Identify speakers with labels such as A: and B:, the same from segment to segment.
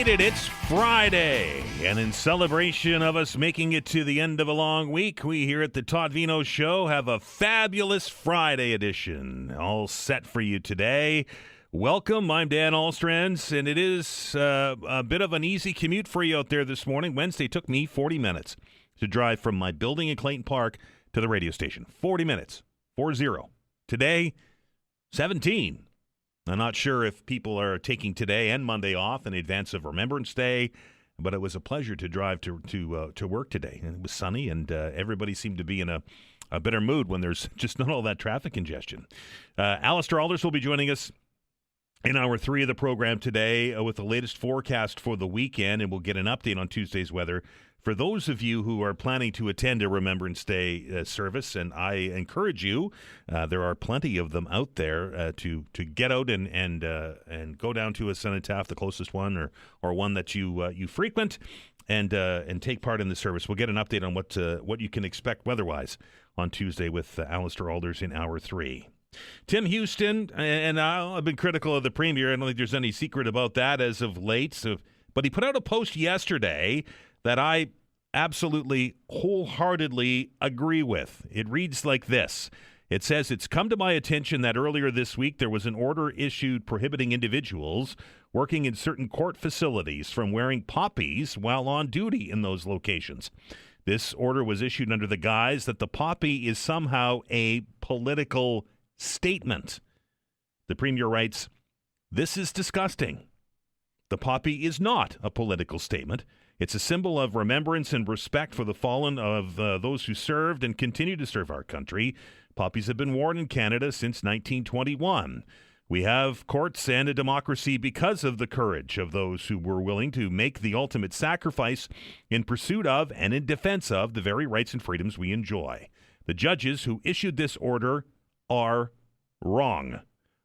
A: made it. It's Friday. And in celebration of us making it to the end of a long week, we here at the Todd Veinotte Show have a fabulous Friday edition all set for you today. Welcome. I'm Dan Alstrand, and it is a bit of an easy commute for you out there this morning. Wednesday took me 40 minutes to drive from my building in Clayton Park to the radio station. 40 minutes. 4-0. Today, 17. I'm not sure if people are taking today and Monday off in advance of Remembrance Day, but it was a pleasure to drive to work today. And it was sunny, and everybody seemed to be in a better mood when there's just not all that traffic congestion. Allister Aalders will be joining us in hour 3 of the program today with the latest forecast for the weekend, and we'll get an update on Tuesday's weather. For those of you who are planning to attend a Remembrance Day service, and I encourage you, there are plenty of them out there to get out and go down to a cenotaph, the closest one, or one that you frequent, and take part in the service. We'll get an update on what you can expect weather-wise on Tuesday with Allister Aalders in hour 3. Tim Houston, and I've been critical of the Premier. I don't think there's any secret about that as of late. But he put out a post yesterday that I absolutely wholeheartedly agree with. It reads like this. It says, "It's come to my attention that earlier this week there was an order issued prohibiting individuals working in certain court facilities from wearing poppies while on duty in those locations. This order was issued under the guise that the poppy is somehow a political statement." The Premier writes, "This is disgusting. The poppy is not a political statement. It's a symbol of remembrance and respect for the fallen of those who served and continue to serve our country. Poppies have been worn in Canada since 1921. We have courts and a democracy because of the courage of those who were willing to make the ultimate sacrifice in pursuit of and in defense of the very rights and freedoms we enjoy. The judges who issued this order are wrong.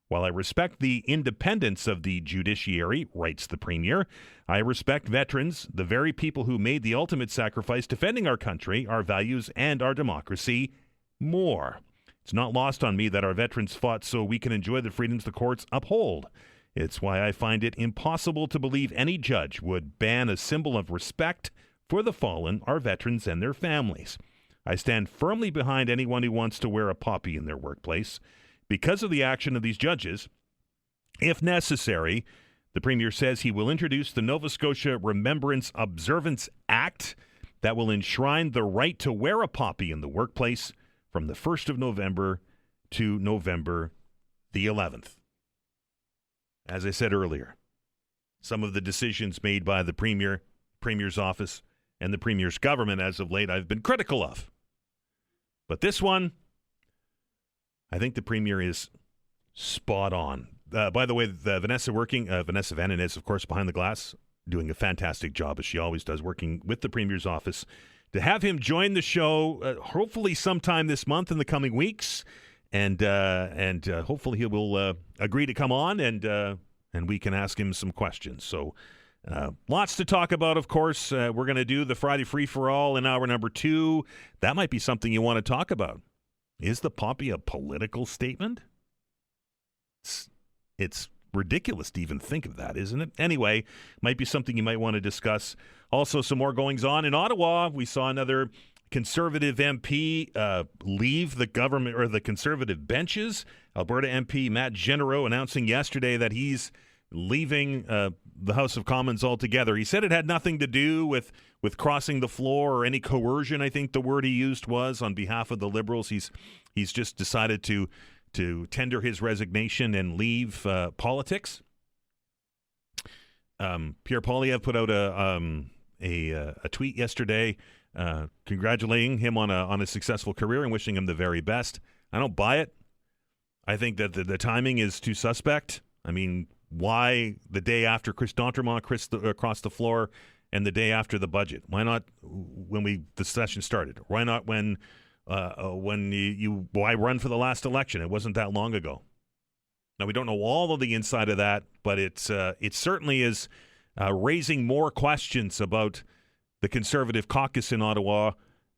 A: While I respect the independence of the judiciary," writes the Premier, "I respect veterans, the very people who made the ultimate sacrifice defending our country, our values, and our democracy more. It's not lost on me that our veterans fought so we can enjoy the freedoms the courts uphold. It's why I find it impossible to believe any judge would ban a symbol of respect for the fallen, our veterans, and their families. I stand firmly behind anyone who wants to wear a poppy in their workplace. Because of the action of these judges, if necessary," the Premier says he will introduce the Nova Scotia Remembrance Observance Act that will enshrine the right to wear a poppy in the workplace from the 1st of November to November the 11th. As I said earlier, some of the decisions made by the Premier's office, and the Premier's government as of late I've been critical of. But this one, I think the Premier is spot on. By the way, Vanessa Van is, of course, behind the glass, doing a fantastic job, as she always does, working with the Premier's office. To have him join the show, hopefully sometime this month in the coming weeks, and hopefully he will agree to come on, and we can ask him some questions. So lots to talk about, of course. We're going to do the Friday Free-for-All in hour number 2. That might be something you want to talk about. Is the poppy a political statement? It's ridiculous to even think of that, isn't it? Anyway, might be something you might want to discuss. Also, some more goings-on in Ottawa. We saw another Conservative MP leave the government or the Conservative benches. Alberta MP Matt Genereux announcing yesterday that he's leaving the House of Commons altogether. He said it had nothing to do with crossing the floor or any coercion, I think the word he used was, on behalf of the Liberals. He's just decided to tender his resignation and leave politics. Pierre Poilievre put out a tweet yesterday congratulating him on a successful career and wishing him the very best. I don't buy it. I think that the timing is too suspect. I mean, why the day after Chris D'Entremont crossed the floor and the day after the budget? Why not when the session started? Why not when why run for the last election? It wasn't that long ago. Now, we don't know all of the inside of that, but it certainly is raising more questions about the Conservative caucus in Ottawa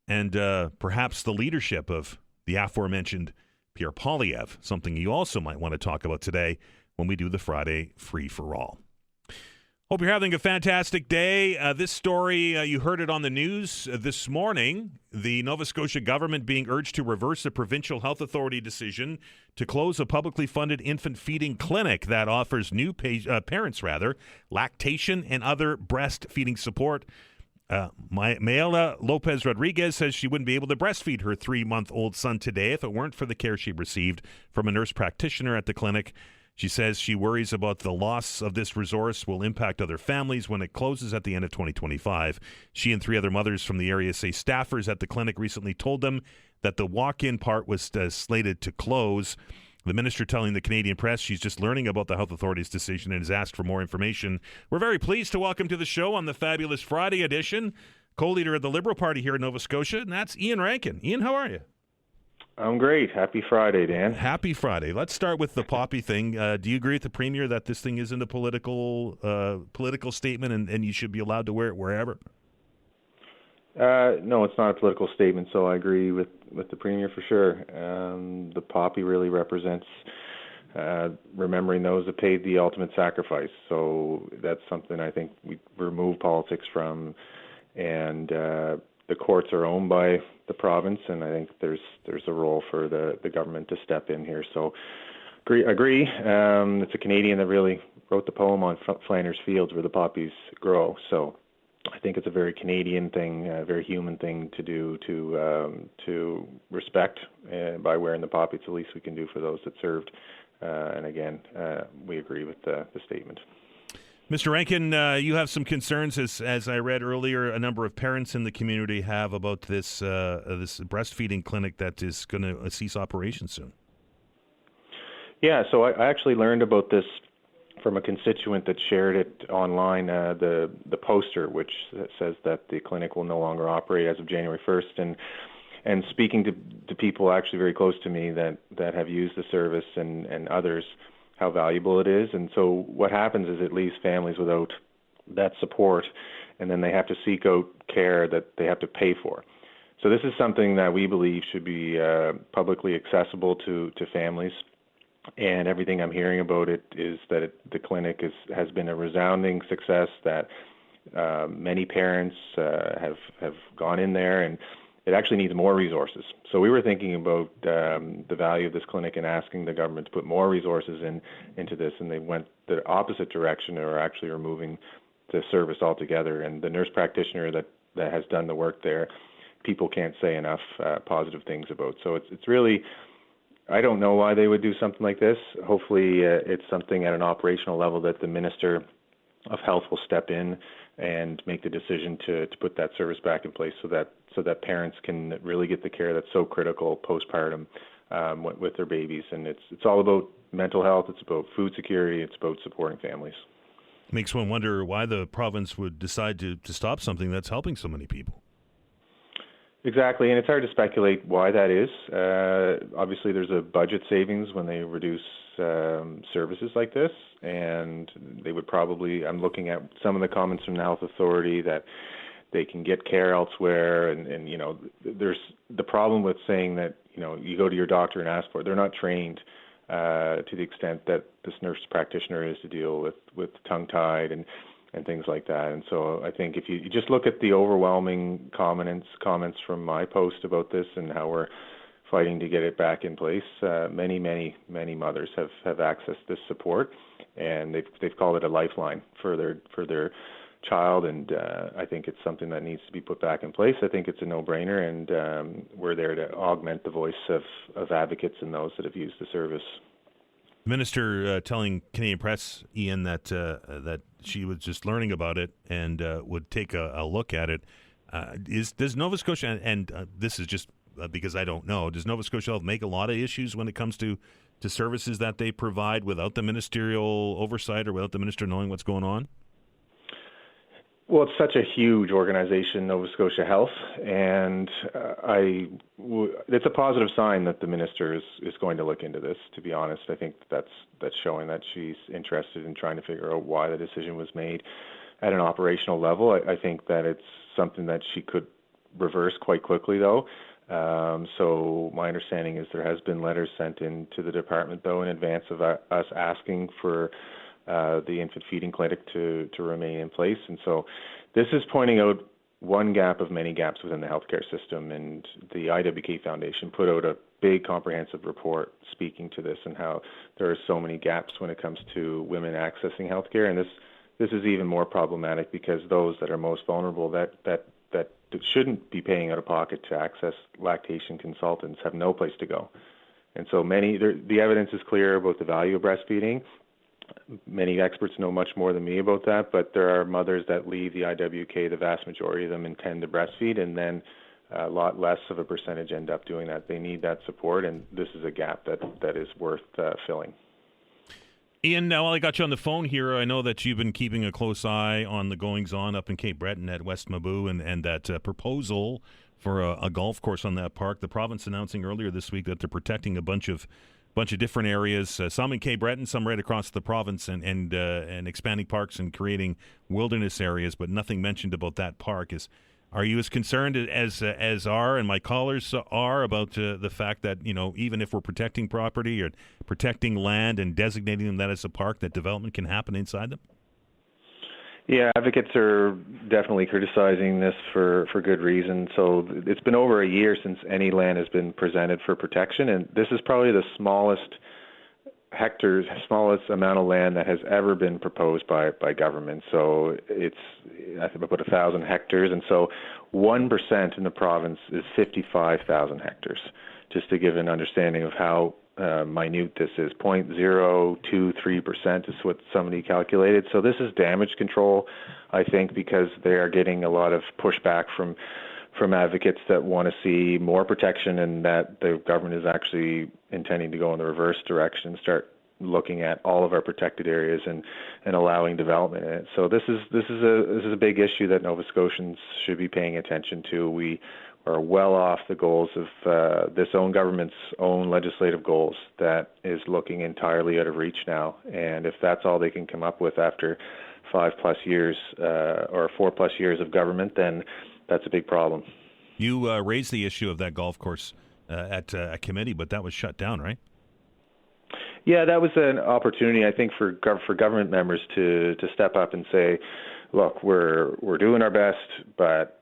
A: and perhaps the leadership of the aforementioned Pierre Poilievre, something you also might want to talk about today when we do the Friday Free-for-All. Hope you're having a fantastic day. This story, you heard it on the news this morning. The Nova Scotia government being urged to reverse a provincial health authority decision to close a publicly funded infant feeding clinic that offers new parents lactation and other breastfeeding support. Maela Lopez Rodriguez says she wouldn't be able to breastfeed her 3-month-old son today if it weren't for the care she received from a nurse practitioner at the clinic. She says she worries about the loss of this resource will impact other families when it closes at the end of 2025. She and 3 other mothers from the area say staffers at the clinic recently told them that the walk-in part was slated to close. The minister telling the Canadian press she's just learning about the health authority's decision and has asked for more information. We're very pleased to welcome to the show on the Fabulous Friday edition, co-leader of the Liberal Party here in Nova Scotia, and that's Iain Rankin. Iain, how are you?
B: I'm great. Happy Friday, Dan.
A: Happy Friday. Let's start with the poppy thing. Do you agree with the Premier that this thing isn't a political statement and you should be allowed to wear it wherever?
B: No, it's not a political statement, so I agree with the Premier for sure. The poppy really represents remembering those that paid the ultimate sacrifice. So that's something I think we remove politics from, and the courts are owned by the province, and I think there's a role for the government to step in here. So agree. It's a Canadian that really wrote the poem on Flanders Fields where the poppies grow. So I think it's a very Canadian thing, a very human thing to do to respect by wearing the poppy. It's the least we can do for those that served. And again, we agree with the statement.
A: Mr. Rankin, you have some concerns, as I read earlier, a number of parents in the community have about this breastfeeding clinic that is going to cease operations soon.
B: Yeah, so I actually learned about this from a constituent that shared it online, the poster, which says that the clinic will no longer operate as of January 1st. And speaking to people actually very close to me that have used the service and others, how valuable it is. And so what happens is it leaves families without that support, and then they have to seek out care that they have to pay for. So this is something that we believe should be publicly accessible to families. And everything I'm hearing about it is that the clinic has been a resounding success, that many parents have gone in there, and it actually needs more resources. So we were thinking about the value of this clinic and asking the government to put more resources into this, and they went the opposite direction. They were actually removing the service altogether. And the nurse practitioner that has done the work there, people can't say enough positive things about. So it's really, I don't know why they would do something like this. Hopefully it's something at an operational level that the Minister of Health will step in and make the decision to put that service back in place so that parents can really get the care that's so critical postpartum with their babies. And it's all about mental health, it's about food security, it's about supporting families.
A: Makes one wonder why the province would decide to stop something that's helping so many people.
B: Exactly, and it's hard to speculate why that is. Obviously, there's a budget savings when they reduce services like this, and they would probably, I'm looking at some of the comments from the Health Authority that they can get care elsewhere, and you know, there's the problem with saying that, you know, you go to your doctor and ask for it. They're not trained to the extent that this nurse practitioner is to deal with tongue-tied and things like that. And so I think if you just look at the overwhelming comments from my post about this and how we're fighting to get it back in place, many mothers have accessed this support, and they've called it a lifeline for their child, and I think it's something that needs to be put back in place. I think it's a no-brainer, and we're there to augment the voice of advocates and those that have used the service.
A: Minister telling Canadian Press, Iain, that she was just learning about it and would take a look at it. Does Nova Scotia, and this is just because I don't know, does Nova Scotia Health make a lot of issues when it comes to services that they provide without the ministerial oversight or without the minister knowing what's going on?
B: Well, it's such a huge organization, Nova Scotia Health, and it's a positive sign that the minister is going to look into this. To be honest, I think that's showing that she's interested in trying to figure out why the decision was made at an operational level. I think that it's something that she could reverse quite quickly, though. So my understanding is there has been letters sent in to the department, though, in advance of us asking for the infant feeding clinic to remain in place. And so this is pointing out one gap of many gaps within the healthcare system, and the IWK Foundation put out a big comprehensive report speaking to this and how there are so many gaps when it comes to women accessing healthcare. And this is even more problematic because those that are most vulnerable that shouldn't be paying out of pocket to access lactation consultants have no place to go. And so the evidence is clear about the value of breastfeeding. Many experts know much more than me about that, but there are mothers that leave the IWK, the vast majority of them intend to breastfeed, and then a lot less of a percentage end up doing that. They need that support, and this is a gap that is worth filling.
A: Ian, now while I got you on the phone here, I know that you've been keeping a close eye on the goings-on up in Cape Breton at West Mabou and that proposal for a golf course on that park. The province announcing earlier this week that they're protecting a bunch of different areas, some in Cape Breton, some right across the province, and expanding parks and creating wilderness areas, but nothing mentioned about that park. Are you as concerned as are and my callers are about the fact that, even if we're protecting property or protecting land and designating them that as a park, that development can happen inside them?
B: Yeah, advocates are definitely criticizing this for good reason. So it's been over a year since any land has been presented for protection, and this is probably the smallest amount of land that has ever been proposed by government. So it's, I think, about 1,000 hectares, and so 1% in the province is 55,000 hectares, just to give an understanding of how minute this is. 0.023% is what somebody calculated. So this is damage control, I think, because they are getting a lot of pushback from advocates that want to see more protection, and that the government is actually intending to go in the reverse direction and start looking at all of our protected areas and allowing development in it. So this is a big issue that Nova Scotians should be paying attention to. We are well off the goals of this own government's own legislative goals that is looking entirely out of reach now. And if that's all they can come up with after 5+ years or 4+ years of government, then that's a big problem.
A: You raised the issue of that golf course at a committee, but that was shut down, right?
B: Yeah, that was an opportunity, I think, for government members to step up and say, look, we're doing our best, but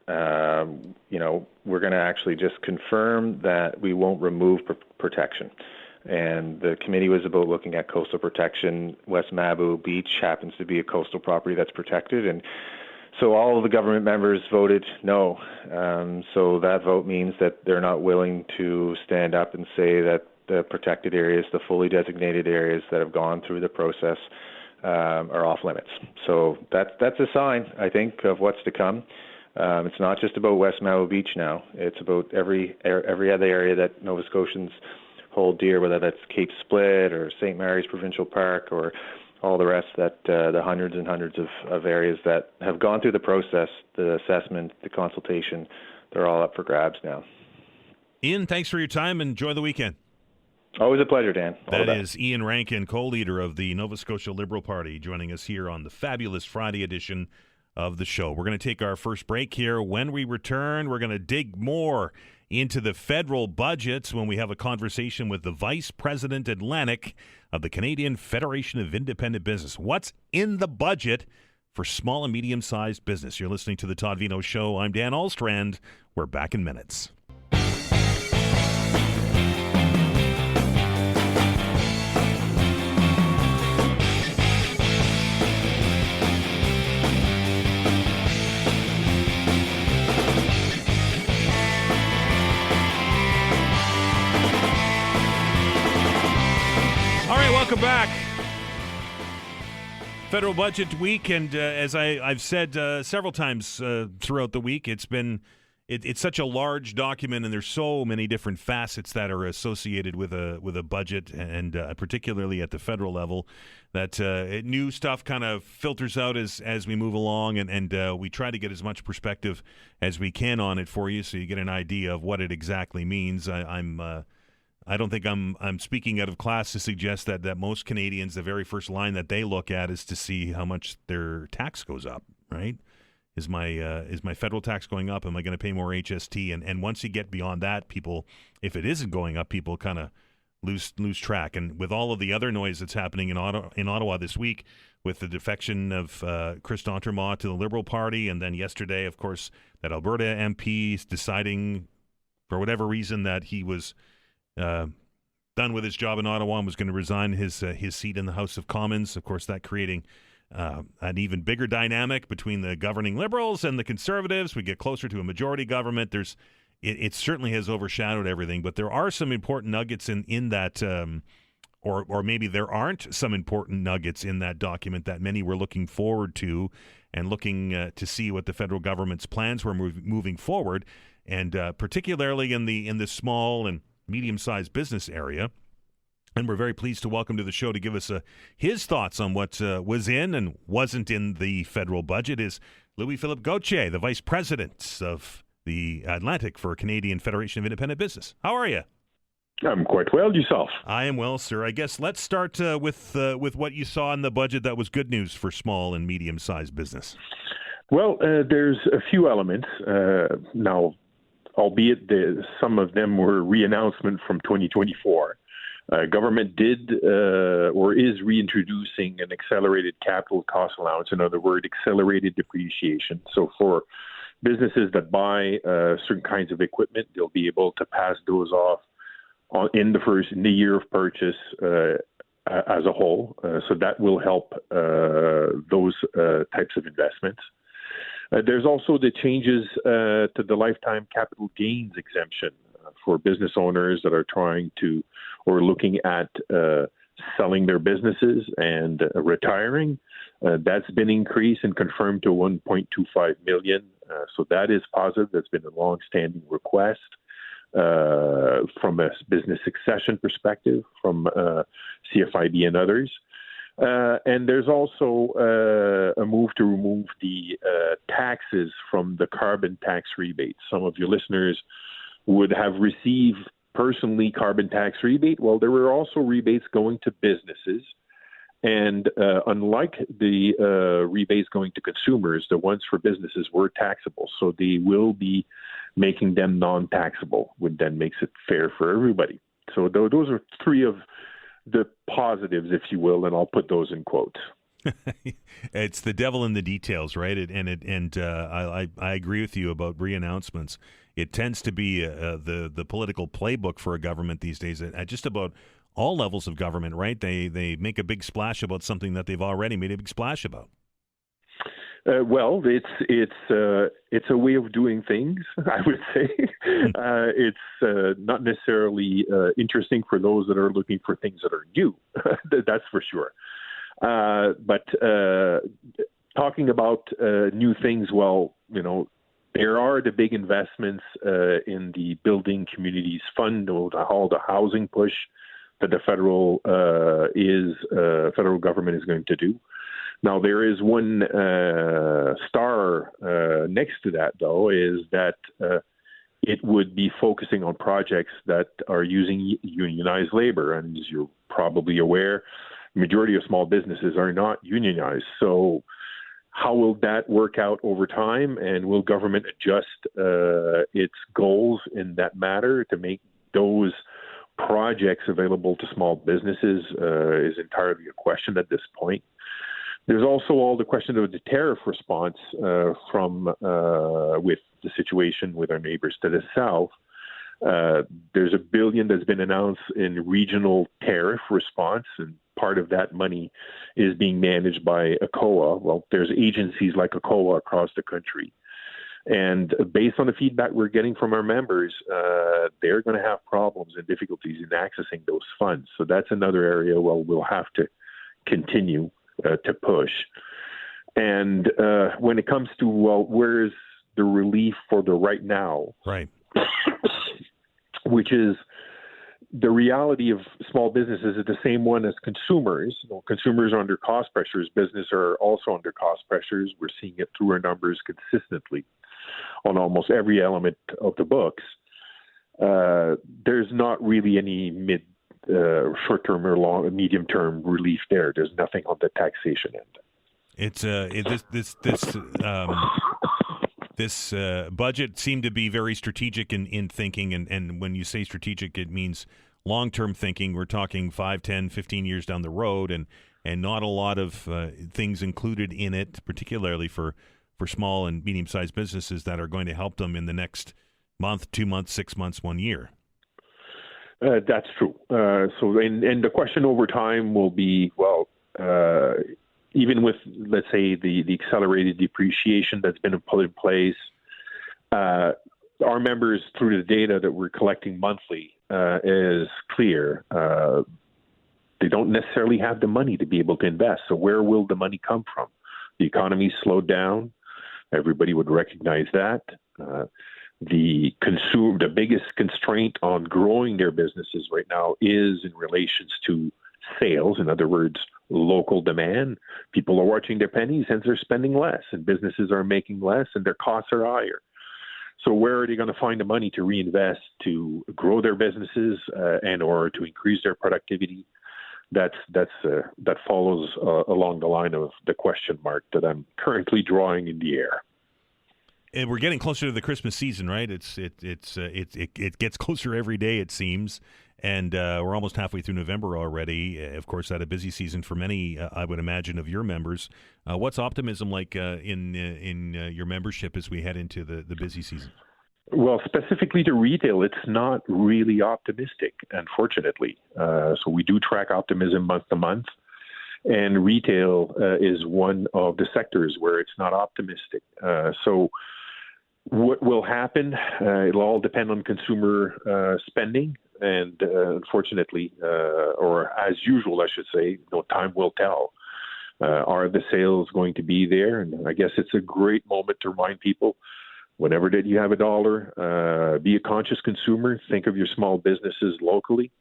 B: we're going to actually just confirm that we won't remove protection. And the committee was about looking at coastal protection. West Mabou Beach happens to be a coastal property that's protected, and so all of the government members voted no. So that vote means that they're not willing to stand up and say that the protected areas, the fully designated areas that have gone through the process, are off limits. So that's a sign, I think, of what's to come. It's not just about West Mabou Beach now. It's about every other area that Nova Scotians hold dear, whether that's Cape Split or St. Mary's Provincial Park or all the rest, that the hundreds and hundreds of areas that have gone through the process, the assessment, the consultation, they're all up for grabs now.
A: Ian, thanks for your time. Enjoy the weekend.
B: Always a pleasure, Dan.
A: That is Iain Rankin, co-leader of the Nova Scotia Liberal Party, joining us here on the fabulous Friday edition of the show. We're going to take our first break here. When we return, we're going to dig more into the federal budgets when we have a conversation with the Vice President Atlantic of the Canadian Federation of Independent Business. What's in the budget for small and medium-sized business? You're listening to the Todd Veinotte Show. I'm Dan Alstrand. We're back in minutes. Welcome back. Federal budget week, and as I've said several times throughout the week, it's such a large document, and there's so many different facets that are associated with a budget, and particularly at the federal level, that new stuff kind of filters out as we move along, and we try to get as much perspective as we can on it for you, so you get an idea of what it exactly means. I don't think I'm speaking out of class to suggest that most Canadians, the very first line that they look at is to see how much their tax goes up, right? Is my federal tax going up? Am I going to pay more HST? And once you get beyond that, people, if it isn't going up, people kind of lose track. And with all of the other noise that's happening in Ottawa this week, with the defection of Chris d'Entremont to the Liberal Party, and then yesterday, of course, that Alberta MP is deciding, for whatever reason, that he was done with his job in Ottawa and was going to resign his seat in the House of Commons. Of course, that creating an even bigger dynamic between the governing Liberals and the Conservatives. We get closer to a majority government. It certainly has overshadowed everything, but there are some important nuggets in that, or maybe there aren't some important nuggets in that document that many were looking forward to and looking to see what the federal government's plans were moving forward, and particularly in the small and medium-sized business area. And we're very pleased to welcome to the show to give us his thoughts on what was in and wasn't in the federal budget is Louis-Philippe Gauthier, the Vice President of the Atlantic for Canadian Federation of Independent Business. How are you?
C: I'm quite well. Yourself?
A: I am well, sir. I guess let's start with what you saw in the budget that was good news for small and medium-sized business.
C: Well, there's a few elements. Now, albeit some of them were re-announcement from 2024. Government did or is reintroducing an accelerated capital cost allowance, in other words, accelerated depreciation. So for businesses that buy certain kinds of equipment, they'll be able to pass those off in the year of purchase as a whole. So that will help those types of investments. There's also the changes to the lifetime capital gains exemption for business owners that are trying to or looking at selling their businesses and retiring. That's been increased and confirmed to $1.25 million. So that is positive. That's been a long-standing request from a business succession perspective from CFIB and others. And there's also a move to remove the taxes from the carbon tax rebate. Some of your listeners would have received personally carbon tax rebate. Well, there were also rebates going to businesses. And unlike the rebates going to consumers, the ones for businesses were taxable. So they will be making them non-taxable, which then makes it fair for everybody. So those are three of the positives, if you will, and I'll put those in quotes.
A: It's the devil in the details, right? I agree with you about re-announcements. It tends to be the political playbook for a government these days at just about all levels of government, right? They make a big splash about something that they've already made a big splash about.
C: Well, it's a way of doing things, I would say. It's not necessarily interesting for those that are looking for things that are new. That's for sure. But talking about new things, well, there are the big investments in the Building Communities Fund, all the housing push that the federal government is going to do. Now, there is one star next to that, though, is that it would be focusing on projects that are using unionized labor. And as you're probably aware, the majority of small businesses are not unionized. So how will that work out over time? And will government adjust its goals in that matter to make those projects available to small businesses is entirely a question at this point. There's also all the question of the tariff response from with the situation with our neighbors to the south. There's $1 billion that's been announced in regional tariff response, and part of that money is being managed by ACOA. Well, there's agencies like ACOA across the country. And based on the feedback we're getting from our members, they're going to have problems and difficulties in accessing those funds. So that's another area where we'll have to continue to push. And when it comes to, well, where's the relief for the right now?
A: Right.
C: Which is the reality of small businesses is the same one as consumers. Consumers are under cost pressures. Businesses are also under cost pressures. We're seeing it through our numbers consistently on almost every element of the books. There's not really any short-term or medium-term relief there. There's nothing on the taxation end.
A: It's this budget seemed to be very strategic in thinking, and when you say strategic, it means long-term thinking. We're talking 5, 10, 15 years down the road, and not a lot of things included in it, particularly for small and medium-sized businesses that are going to help them in the next month, 2 months, 6 months, 1 year.
C: That's true. And the question over time will be, well, even with, let's say, the accelerated depreciation that's been put in place, our members, through the data that we're collecting monthly, is clear. They don't necessarily have the money to be able to invest. So where will the money come from? The economy slowed down. Everybody would recognize that. The biggest constraint on growing their businesses right now is in relations to sales. In other words, local demand. People are watching their pennies, hence they're spending less, and businesses are making less, and their costs are higher. So where are they going to find the money to reinvest, to grow their businesses, and or to increase their productivity? That follows along the line of the question mark that I'm currently drawing in the air.
A: And we're getting closer to the Christmas season, right? It gets closer every day, it seems, and we're almost halfway through November already. Of course, that a busy season for many, I would imagine, of your members. What's optimism like in your membership as we head into the busy season? Well,
C: specifically to retail, it's not really optimistic, unfortunately. So we do track optimism month to month. And retail is one of the sectors where it's not optimistic. So what will happen? It'll all depend on consumer spending. And unfortunately, or as usual, I should say, time will tell. Are the sales going to be there? And I guess it's a great moment to remind people, whenever that you have a dollar, be a conscious consumer. Think of your small businesses locally.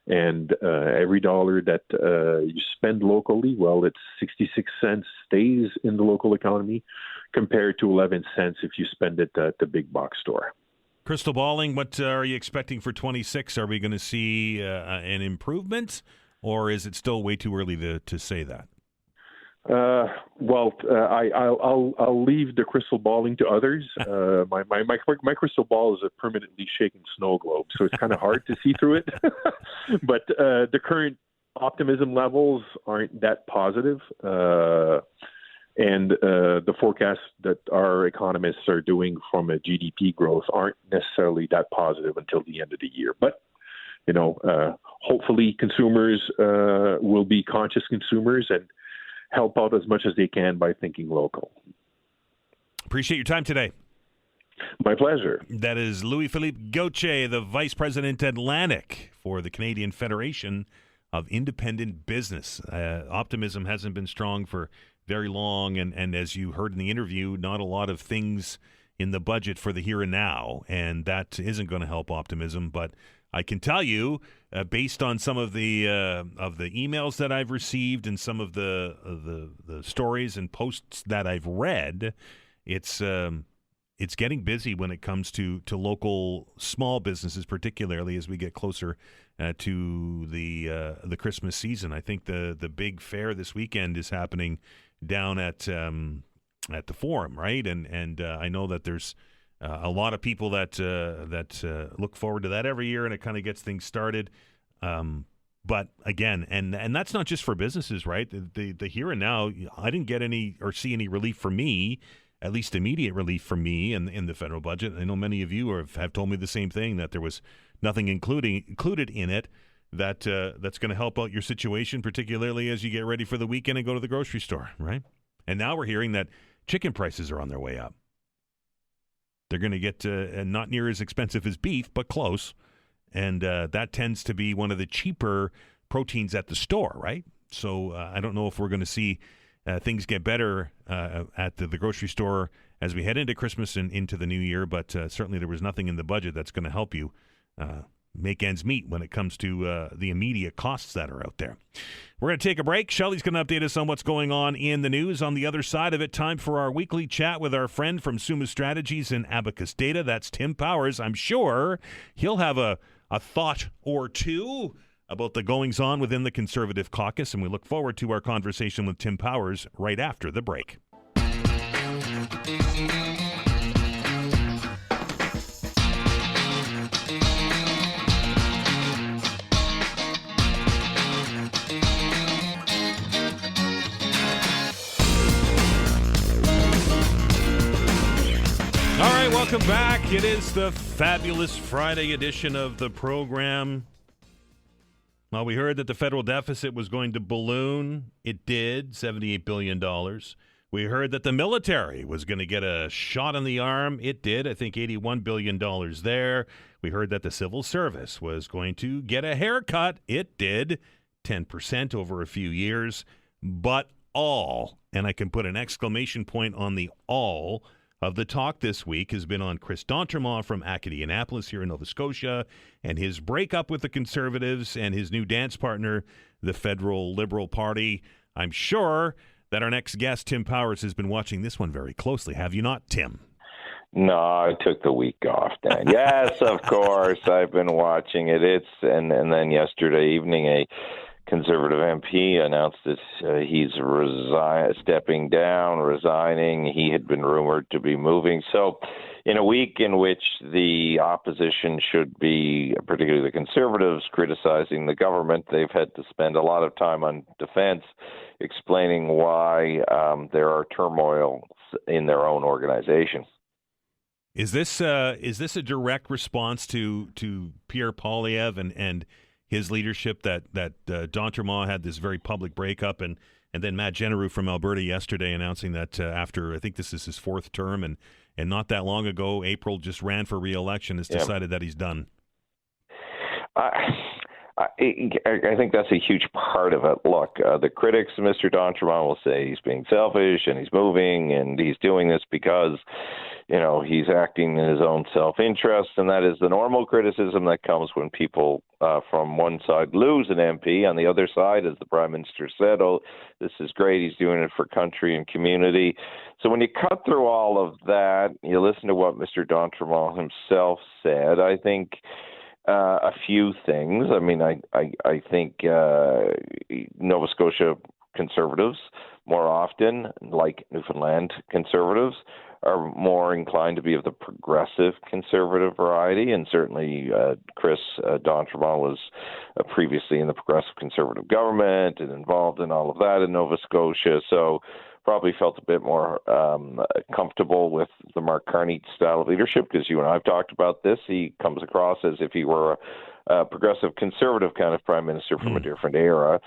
C: And every dollar that you spend locally, well, it's 66 cents stays in the local economy compared to 11 cents if you spend it at the big box store.
A: Crystal balling, what are you expecting for 26? Are we going to see an improvement, or is it still way too early to say that?
C: I'll leave the crystal balling to others. My crystal ball is a permanently shaking snow globe, so it's kind of hard to see through it. But the current optimism levels aren't that positive, and the forecasts that our economists are doing from a GDP growth aren't necessarily that positive until the end of the year. But hopefully, consumers will be conscious consumers and help out as much as they can by thinking local.
A: Appreciate your time today.
C: My pleasure.
A: That is Louis-Philippe Gauthier, the Vice President Atlantic for the Canadian Federation of Independent Business. Optimism hasn't been strong for very long, and as you heard in the interview, not a lot of things in the budget for the here and now, and that isn't going to help optimism, but I can tell you, based on some of the emails that I've received and some of the stories and posts that I've read, it's getting busy when it comes to local small businesses, particularly as we get closer to the Christmas season. I think the big fair this weekend is happening down at the Forum, right? And I know that there's a lot of people that look forward to that every year, and it kind of gets things started. But again, and that's not just for businesses, right? The here and now, I didn't get any or see any relief for me, at least immediate relief for me in the federal budget. I know many of you have told me the same thing, that there was nothing included in it that's going to help out your situation, particularly as you get ready for the weekend and go to the grocery store, right? And now we're hearing that chicken prices are on their way up. They're going to get not near as expensive as beef, but close. And that tends to be one of the cheaper proteins at the store, right? So I don't know if we're going to see things get better at the grocery store as we head into Christmas and into the new year, but certainly there was nothing in the budget that's going to help you make ends meet when it comes to the immediate costs that are out there. We're going to take a break. Shelley's going to update us on what's going on in the news. On the other side of it, time for our weekly chat with our friend from Summa Strategies and Abacus Data. That's Tim Powers. I'm sure he'll have a thought or two about the goings-on within the Conservative caucus, and we look forward to our conversation with Tim Powers right after the break. Welcome back. It is the fabulous Friday edition of the program. Well, we heard that the federal deficit was going to balloon. It did, $78 billion. We heard that the military was going to get a shot in the arm. It did, I think $81 billion there. We heard that the civil service was going to get a haircut. It did, 10% over a few years. But all, and I can put an exclamation point on the all, of the talk this week has been on Chris D'Entremont from Acadianapolis here in Nova Scotia and his breakup with the Conservatives and his new dance partner, the Federal Liberal Party. I'm sure that our next guest, Tim Powers, has been watching this one very closely. Have you not, Tim?
D: No, I took the week off, Dan. Yes, of course. I've been watching it. And then yesterday evening, a Conservative MP announced that he's stepping down, resigning. He had been rumored to be moving. So in a week in which the opposition should be, particularly the Conservatives, criticizing the government, they've had to spend a lot of time on defense explaining why there are turmoils in their own organization.
A: Is this a direct response to Pierre Poilievre and his leadership that D'Entremont had this very public breakup, and then Matt Genereux from Alberta yesterday announcing that after, I think this is his fourth term, and not that long ago, April just ran for re-election, has decided that he's done?
D: I think that's a huge part of it. Look, the critics of Mr. D'Entremont will say he's being selfish and he's moving and he's doing this because, he's acting in his own self-interest, and that is the normal criticism that comes when people from one side lose an MP. On the other side, as the Prime Minister said, oh, this is great, he's doing it for country and community. So when you cut through all of that, you listen to what Mr. D'Entremont himself said, I think a few things. I mean, I think Nova Scotia Conservatives more often, like Newfoundland Conservatives, are more inclined to be of the progressive Conservative variety, and certainly Chris D'Entremont was previously in the progressive Conservative government and involved in all of that in Nova Scotia, so probably felt a bit more comfortable with the Mark Carney style of leadership, because you and I have talked about this. He comes across as if he were a progressive Conservative kind of Prime Minister from a different era.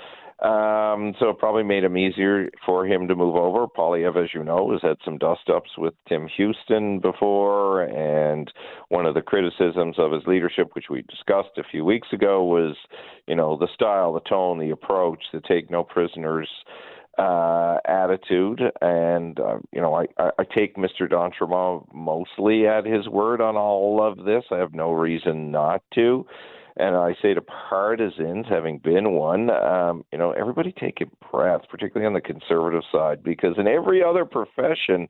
D: So it probably made him easier for him to move over. Poilievre, as you know, has had some dust-ups with Tim Houston before, and one of the criticisms of his leadership, which we discussed a few weeks ago, was, the style, the tone, the approach, the take no prisoners attitude. And, I take Mr. D'Entremont mostly at his word on all of this. I have no reason not to. And I say to partisans, having been one, everybody take a breath, particularly on the Conservative side, because in every other profession,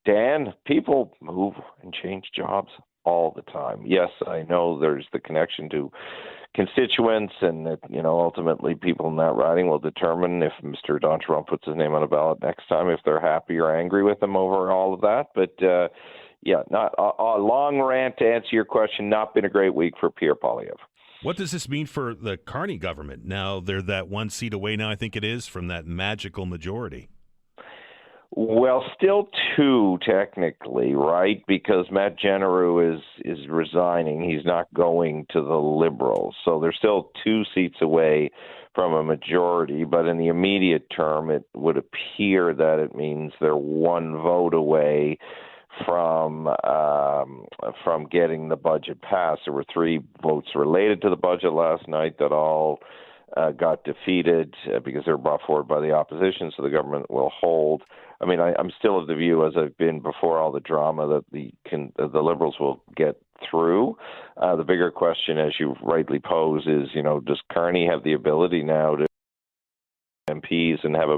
D: Dan, people move and change jobs all the time. Yes, I know there's the connection to constituents, and that, ultimately people in that riding will determine if Mr. D'Entremont puts his name on a ballot next time, if they're happy or angry with him over all of that. But, not a long rant to answer your question. Not been a great week for Pierre Poilievre.
A: What does this mean for the Carney government? Now they're that one seat away now, I think it is, from that magical majority.
D: Well, still two technically, right? Because Matt Genereux is resigning. He's not going to the Liberals. So they're still 2 seats away from a majority. But in the immediate term, it would appear that it means they're 1 vote away from getting the budget passed. There were 3 votes related to the budget last night that all got defeated because they were brought forward by the opposition, so the government will hold. I mean, I'm still of the view, as I've been before all the drama, that the Liberals will get through. The bigger question, as you rightly pose, is, does Carney have the ability now to MPs and have a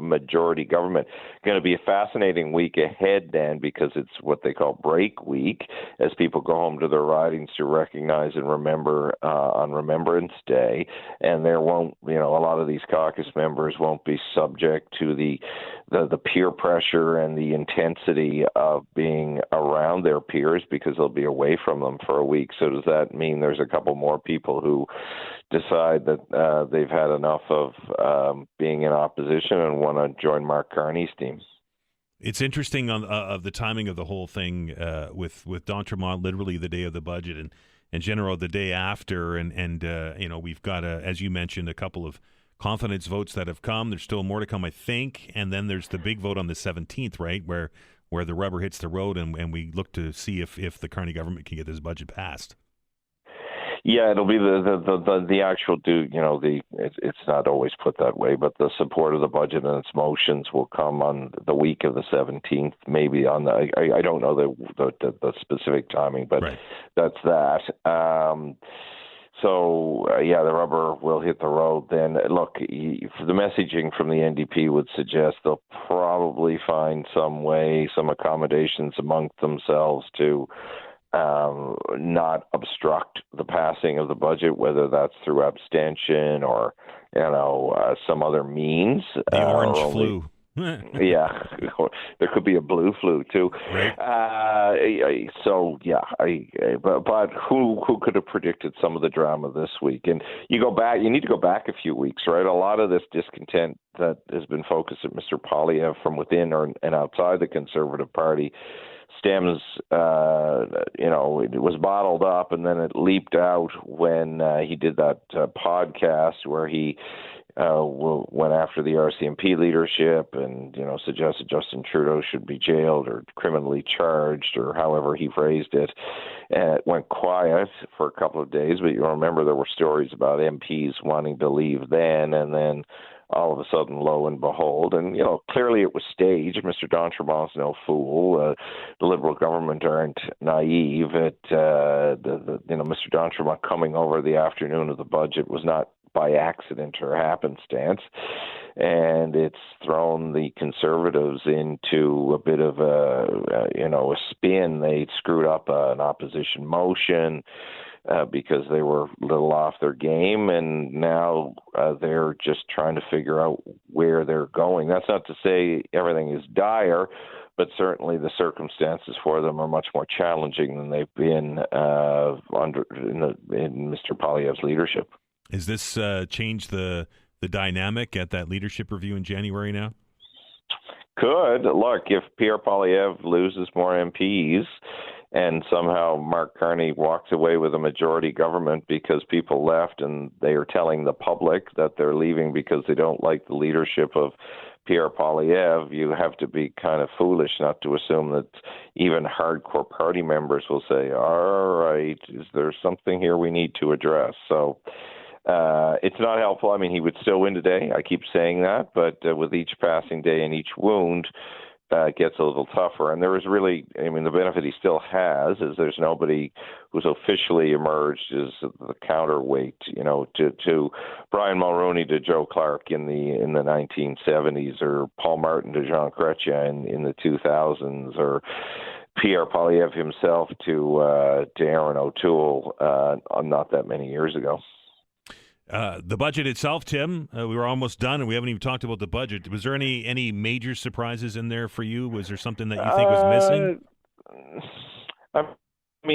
D: majority government? Going to be a fascinating week ahead, Dan, because it's what they call break week, as people go home to their ridings to recognize and remember on Remembrance Day, and there won't, a lot of these caucus members won't be subject to the peer pressure and the intensity of being around their peers, because they'll be away from them for a week. So does that mean there's a couple more people who decide that they've had enough of being in opposition and want to join Mark Carney's team?
A: It's interesting on of the timing of the whole thing with d'Entremont, literally the day of the budget, and General the day after, and we've got as you mentioned, a couple of confidence votes that have come. There's still more to come, I think, and then there's the big vote on the 17th, right, where the rubber hits the road, and we look to see if the Carney government can get this budget passed.
D: Yeah, it'll be the actual it's not always put that way, but the support of the budget and its motions will come on the week of the 17th, maybe on the I don't know the specific timing, but right. That's that. The rubber will hit the road then. Look, the messaging from the NDP would suggest they'll probably find some accommodations amongst themselves to not obstruct the passing of the budget, whether that's through abstention or, some other means.
A: The orange flu.
D: Yeah, there could be a blue flu too.
A: Right.
D: But who could have predicted some of the drama this week? And you need to go back a few weeks, right? A lot of this discontent that has been focused at Mr. Poilievre from within and outside the Conservative Party stems, it was bottled up and then it leaped out when he did that podcast where he went after the RCMP leadership and, suggested Justin Trudeau should be jailed or criminally charged or however he phrased it. And it went quiet for a couple of days, but you remember there were stories about MPs wanting to leave then, and then all of a sudden, lo and behold, and clearly it was staged. Mr. d'Entremont's no fool. The Liberal government aren't naive. Mr. d'Entremont coming over the afternoon of the budget was not by accident or happenstance, and it's thrown the Conservatives into a bit of a spin. They screwed up an opposition motion because they were a little off their game, and now they're just trying to figure out where they're going. That's not to say everything is dire, but certainly the circumstances for them are much more challenging than they've been in Mr. Poilievre's leadership.
A: Is this change the dynamic at that leadership review in January now?
D: Could. Look, if Pierre Poilievre loses more MPs and somehow Mark Carney walks away with a majority government because people left and they are telling the public that they're leaving because they don't like the leadership of Pierre Poilievre, you have to be kind of foolish not to assume that even hardcore party members will say, all right, is there something here we need to address? So it's not helpful. I mean, he would still win today. I keep saying that, but with each passing day and each wound, it gets a little tougher. And there is really, the benefit he still has is there's nobody who's officially emerged as the counterweight, to Brian Mulroney, to Joe Clark in the 1970s, or Paul Martin to Jean Chrétien in the 2000s, or Pierre Poilievre himself to Aaron O'Toole not that many years ago.
A: The budget itself, Tim, we were almost done, and we haven't even talked about the budget. Was there any major surprises in there for you? Was there something that you think was missing?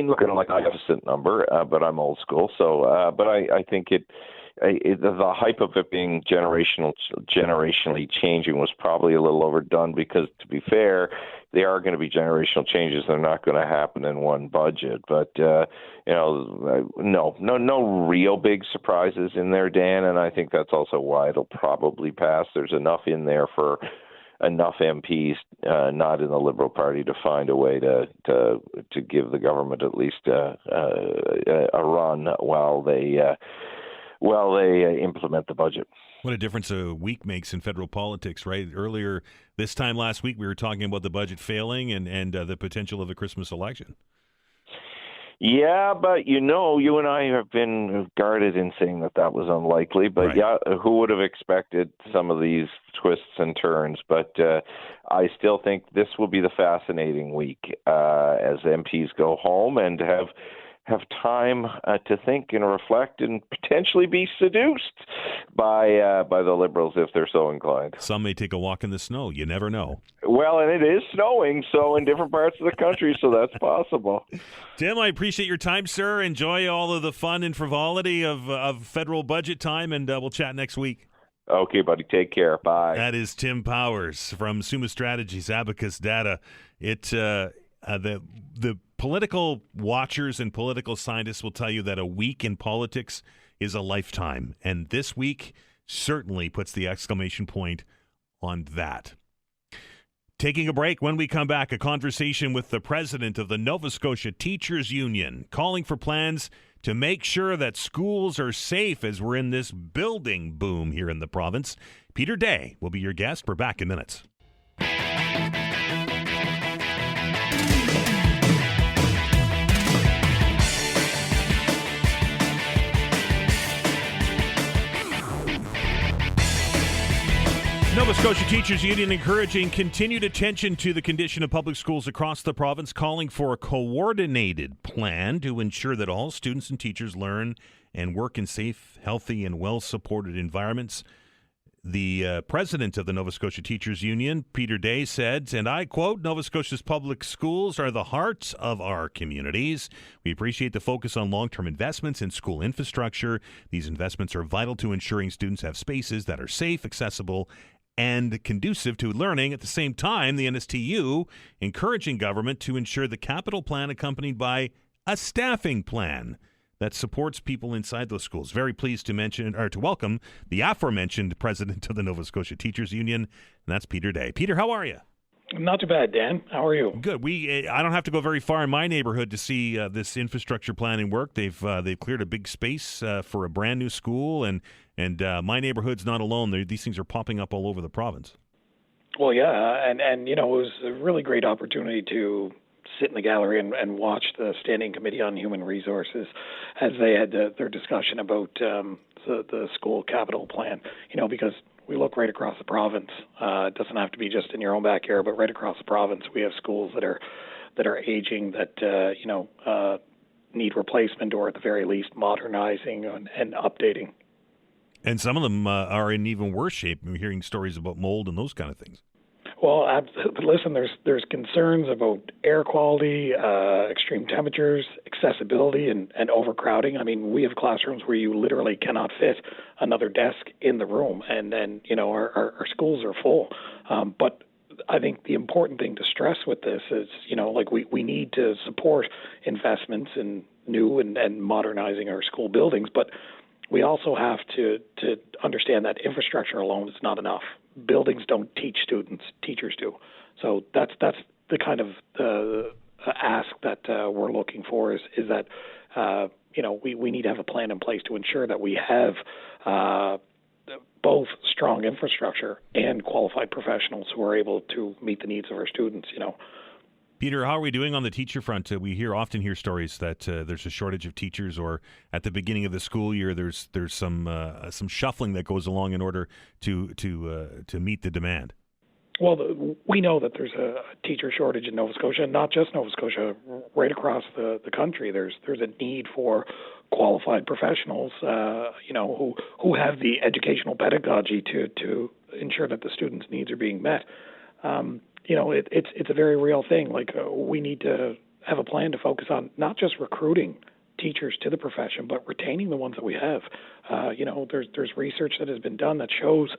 D: Look at it like a deficit number, but I'm old school. So, but I think the hype of it being generationally changing was probably a little overdone because, to be fair, they are going to be generational changes. They're not going to happen in one budget. But, no real big surprises in there, Dan, and I think that's also why it'll probably pass. There's enough in there for enough MPs not in the Liberal Party to find a way to give the government at least a run while they implement the budget.
A: What a difference a week makes in federal politics, right? Earlier this time last week, we were talking about the budget failing and the potential of a Christmas election.
D: Yeah, but you and I have been guarded in saying that was unlikely. But right. Yeah, who would have expected some of these twists and turns? But I still think this will be the fascinating week as MPs go home and have time to think and reflect and potentially be seduced by the Liberals if they're so inclined.
A: Some may take a walk in the snow. You never know.
D: Well, and it is snowing, so in different parts of the country, so that's possible.
A: Tim, I appreciate your time, sir. Enjoy all of the fun and frivolity of federal budget time, and we'll chat next week.
D: Okay, buddy. Take care. Bye.
A: That is Tim Powers from Summa Strategies, Abacus Data. The political watchers and political scientists will tell you that a week in politics is a lifetime, and this week certainly puts the exclamation point on that. Taking a break. When we come back, a conversation with the president of the Nova Scotia Teachers Union, calling for plans to make sure that schools are safe as we're in this building boom here in the province. Peter Day will be your guest. We're back in minutes. Nova Scotia Teachers Union encouraging continued attention to the condition of public schools across the province, calling for a coordinated plan to ensure that all students and teachers learn and work in safe, healthy, and well-supported environments. The president of the Nova Scotia Teachers Union, Peter Day, said, and I quote, "Nova Scotia's public schools are the heart of our communities. We appreciate the focus on long-term investments in school infrastructure. These investments are vital to ensuring students have spaces that are safe, accessible, and conducive to learning. At the same time, the NSTU encouraging government to ensure the capital plan accompanied by a staffing plan that supports people inside those schools." Very pleased to welcome the aforementioned president of the Nova Scotia Teachers Union, and that's Peter Day. Peter, how are you?
E: Not too bad, Dan. How are you?
A: Good. I don't have to go very far in my neighborhood to see this infrastructure planning work. They've cleared a big space for a brand new school, and my neighborhood's not alone. These things are popping up all over the province.
E: Well, yeah, and it was a really great opportunity to sit in the gallery and watch the Standing Committee on Human Resources as they had their discussion about the school capital plan. Because we look right across the province. It doesn't have to be just in your own backyard, but right across the province, we have schools that are aging, that need replacement, or at the very least modernizing and updating.
A: And some of them are in even worse shape. We're hearing stories about mold and those kind of things.
E: Well, listen, there's concerns about air quality, extreme temperatures, accessibility, and overcrowding. I mean, we have classrooms where you literally cannot fit another desk in the room, and then, our schools are full. But I think the important thing to stress with this is, we need to support investments in new and modernizing our school buildings, but we also have to understand that infrastructure alone is not enough. Buildings don't teach students; teachers do. So that's the kind of ask that we're looking for is that we need to have a plan in place to ensure that we have both strong infrastructure and qualified professionals who are able to meet the needs of our students.
A: Peter, how are we doing on the teacher front? We often hear stories that there's a shortage of teachers, or at the beginning of the school year, there's some shuffling that goes along in order to meet the demand.
E: Well, we know that there's a teacher shortage in Nova Scotia, and not just Nova Scotia, right across the country. There's a need for qualified professionals, who have the educational pedagogy to ensure that the students' needs are being met. It's a very real thing. We need to have a plan to focus on not just recruiting teachers to the profession, but retaining the ones that we have. There's research that has been done that shows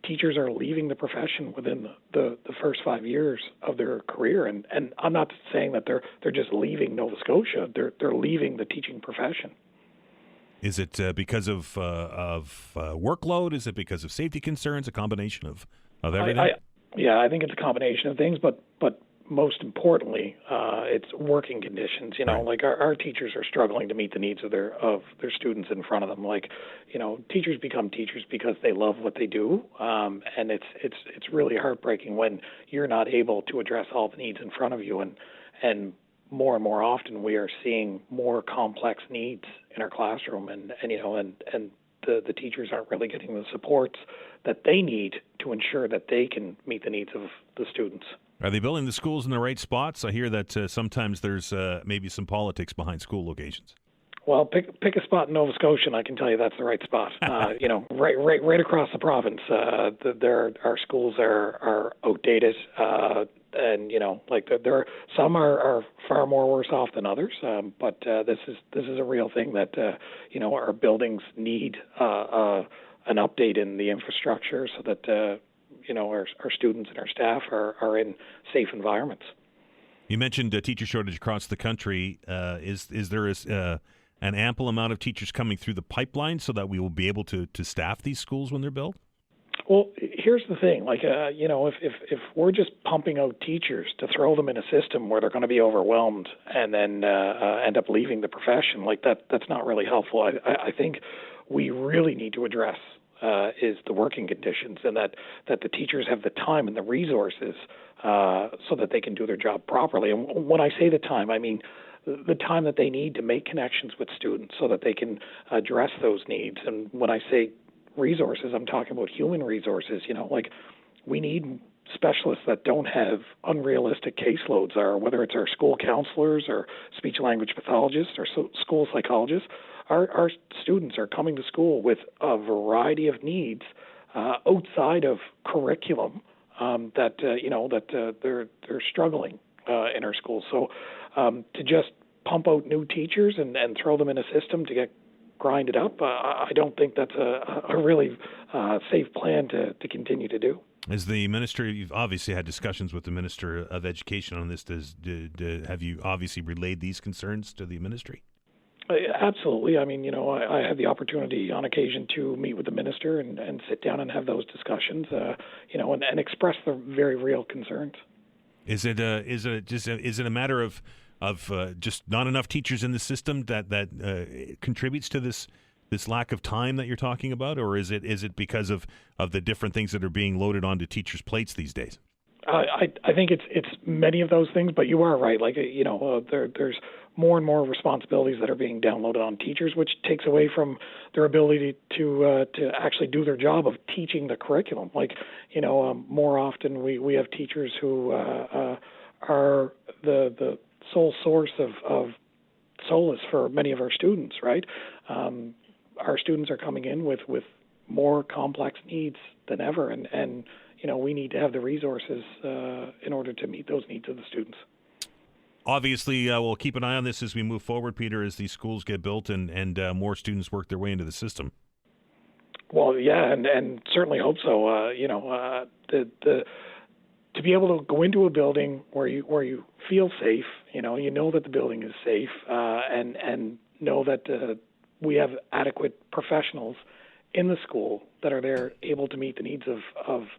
E: teachers are leaving the profession within the first 5 years of their career. And I'm not saying that they're just leaving Nova Scotia. They're leaving the teaching profession.
A: Is it because of workload? Is it because of safety concerns? A combination of everything?
E: I think it's a combination of things, but most importantly, it's working conditions.
A: Right.
E: Our teachers are struggling to meet the needs of their students in front of them. Teachers become teachers because they love what they do, and it's really heartbreaking when you're not able to address all the needs in front of you, and more often we are seeing more complex needs in our classroom, and the teachers aren't really getting the supports that they need to ensure that they can meet the needs of the students.
A: Are they building the schools in the right spots? I hear that sometimes there's maybe some politics behind school locations.
E: Well, pick a spot in Nova Scotia, and I can tell you that's the right spot. Right across the province, our schools are outdated, and there are some are far more worse off than others. But this is a real thing that our buildings need an update in the infrastructure so that our students and our staff are in safe environments.
A: You mentioned a teacher shortage across the country. Is there an ample amount of teachers coming through the pipeline so that we will be able to staff these schools when they're built?
E: Well, here's the thing. If we're just pumping out teachers to throw them in a system where they're going to be overwhelmed and then end up leaving the profession, that's not really helpful. I think we really need to address is the working conditions, and that the teachers have the time and the resources so that they can do their job properly. And when I say the time, I mean the time that they need to make connections with students so that they can address those needs. And when I say resources, I'm talking about human resources. We need specialists that don't have unrealistic caseloads, or whether it's our school counselors or speech language pathologists or school psychologists. Our students are coming to school with a variety of needs outside of curriculum that they're struggling in our schools. So to just pump out new teachers and throw them in a system to get grinded up, I don't think that's a really safe plan to continue to do.
A: As the minister, you've obviously had discussions with the Minister of Education on this. Have you obviously relayed these concerns to the ministry?
E: Absolutely. I mean, I had the opportunity on occasion to meet with the minister and sit down and have those discussions, and express the very real concerns. Is it
A: a matter of just not enough teachers in the system that contributes to this lack of time that you're talking about, or is it because of the different things that are being loaded onto teachers' plates these days?
E: I think it's many of those things, but you are right. There's more and more responsibilities that are being downloaded on teachers, which takes away from their ability to actually do their job of teaching the curriculum. More often we have teachers who are the sole source of solace for many of our students, right? Our students are coming in with more complex needs than ever, and we need to have the resources in order to meet those needs of the students.
A: Obviously, we'll keep an eye on this as we move forward, Peter, as these schools get built and more students work their way into the system.
E: Well, yeah, and certainly hope so. To be able to go into a building where you feel safe, you know that the building is safe, and know that we have adequate professionals in the school that are there able to meet the needs of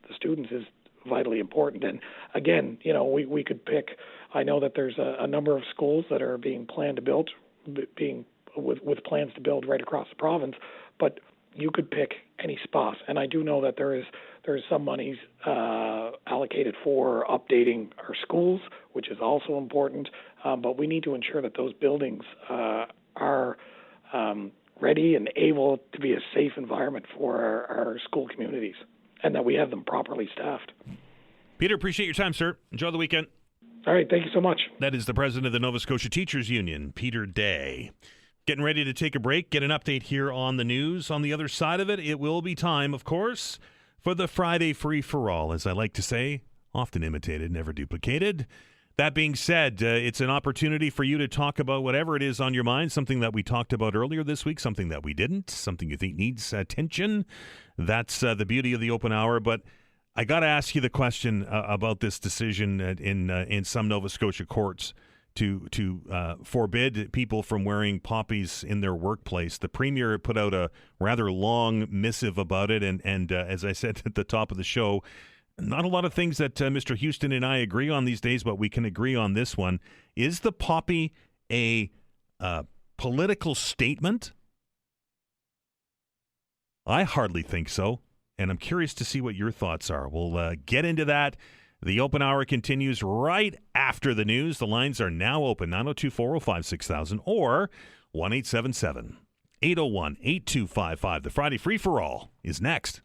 E: the students is vitally important. And again, we could pick. I know that there's a number of schools that are being planned to build, with plans to build right across the province, but you could pick any spot. And I do know that there is some monies allocated for updating our schools, which is also important. But we need to ensure that those buildings are ready and able to be a safe environment for our school communities, and that we have them properly staffed.
A: Peter, appreciate your time, sir. Enjoy the weekend.
E: All right, thank you so much.
A: That is the president of the Nova Scotia Teachers Union, Peter Day. Getting ready to take a break, get an update here on the news. On the other side of it, it will be time, of course, for the Friday free-for-all, as I like to say, often imitated, never duplicated. That being said, it's an opportunity for you to talk about whatever it is on your mind, something that we talked about earlier this week, something that we didn't, something you think needs attention. That's the beauty of the open hour. But I got to ask you the question about this decision in some Nova Scotia courts to forbid people from wearing poppies in their workplace. The Premier put out a rather long missive about it, and as I said at the top of the show, not a lot of things that Mr. Houston and I agree on these days, but we can agree on this one. Is the poppy a political statement? I hardly think so, and I'm curious to see what your thoughts are. We'll get into that. The open hour continues right after the news. The lines are now open, 902-405-6000 or 1-877-801-8255. The Friday Free-for-All is next.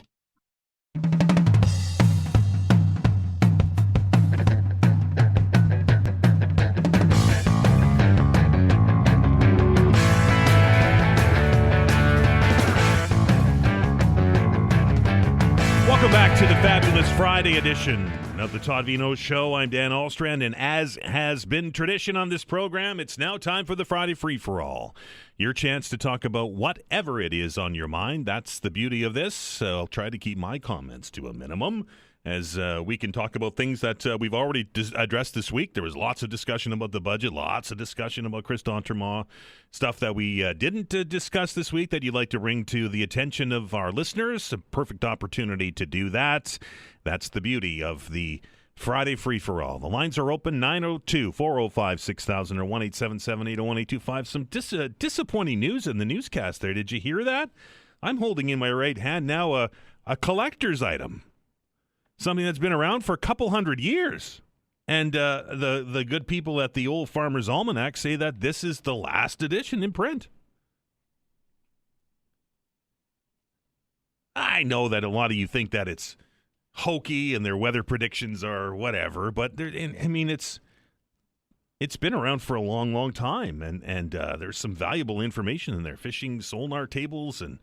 A: Welcome back to the Fabulous Friday edition of the Todd Veinotte Show. I'm Dan Ahlstrand, and as has been tradition on this program, it's now time for the Friday Free-for-All. Your chance to talk about whatever it is on your mind. That's the beauty of this. I'll try to keep my comments to a minimum, as we can talk about things that we've already addressed this week. There was lots of discussion about the budget, lots of discussion about Chris d'Entremont, stuff that we didn't discuss this week that you'd like to bring to the attention of our listeners. A perfect opportunity to do that. That's the beauty of the Friday Free-for-All. The lines are open, 902-405-6000 or 1-877-801-825. Some disappointing news in the newscast there. Did you hear that? I'm holding in my right hand now a collector's item. Something that's been around for a couple hundred years. And the good people at the Old Farmer's Almanac say that this is the last edition in print. I know that a lot of you think that it's hokey and their weather predictions are whatever, but it's been around for a long, long time. And there's some valuable information in there. Fishing sonar tables and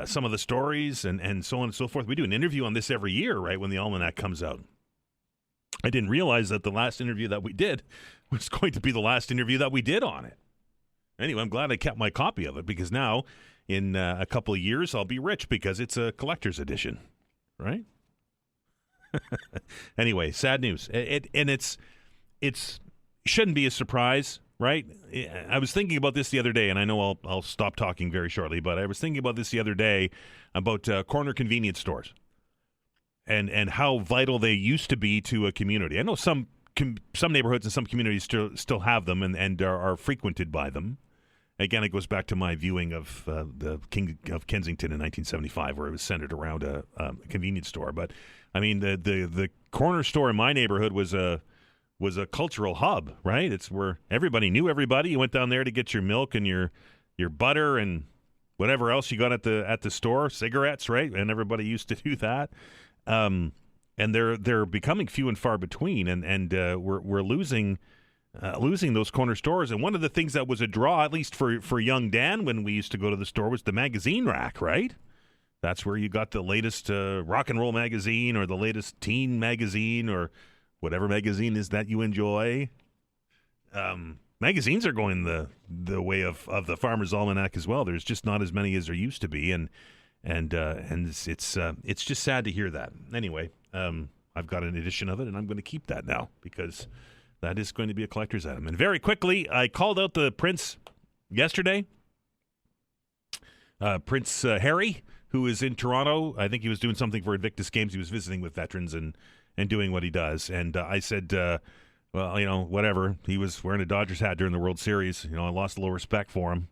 A: some of the stories and so on and so forth. We do an interview on this every year, right, when the almanac comes out. I didn't realize that the last interview that we did was going to be the last interview that we did on it. Anyway, I'm glad I kept my copy of it, because now in a couple of years I'll be rich because it's a collector's edition, right? Anyway, sad news. It shouldn't be a surprise. Right? I was thinking about this the other day, and I know I'll stop talking very shortly, but I was thinking about this the other day about corner convenience stores and how vital they used to be to a community. I know some neighborhoods and some communities still have them and are frequented by them. Again, it goes back to my viewing of the King of Kensington in 1975, where it was centered around a convenience store. But I mean, the corner store in my neighborhood was a cultural hub, right? It's where everybody knew everybody. You went down there to get your milk and your butter and whatever else you got at the store, cigarettes, right? And everybody used to do that. And they're becoming few and far between, and we're losing those corner stores. And one of the things that was a draw, at least for young Dan, when we used to go to the store, was the magazine rack, right? That's where you got the latest rock and roll magazine or the latest teen magazine or whatever magazine is that you enjoy. Magazines are going the way of the Farmer's Almanac as well. There's just not as many as there used to be, and it's just sad to hear that. Anyway, I've got an edition of it, and I'm going to keep that now because that is going to be a collector's item. And very quickly, I called out the Prince yesterday. Prince Harry, who is in Toronto. I think he was doing something for Invictus Games. He was visiting with veterans and doing what he does. And I said, well, whatever. He was wearing a Dodgers hat during the World Series. I lost a little respect for him.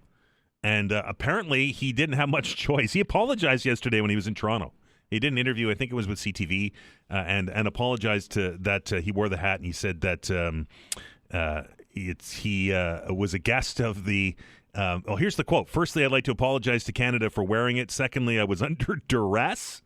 A: And apparently he didn't have much choice. He apologized yesterday when he was in Toronto. He did an interview, I think it was with CTV, and apologized that he wore the hat. And he said that he was a guest of the here's the quote. "Firstly, I'd like to apologize to Canada for wearing it. Secondly, I was under duress.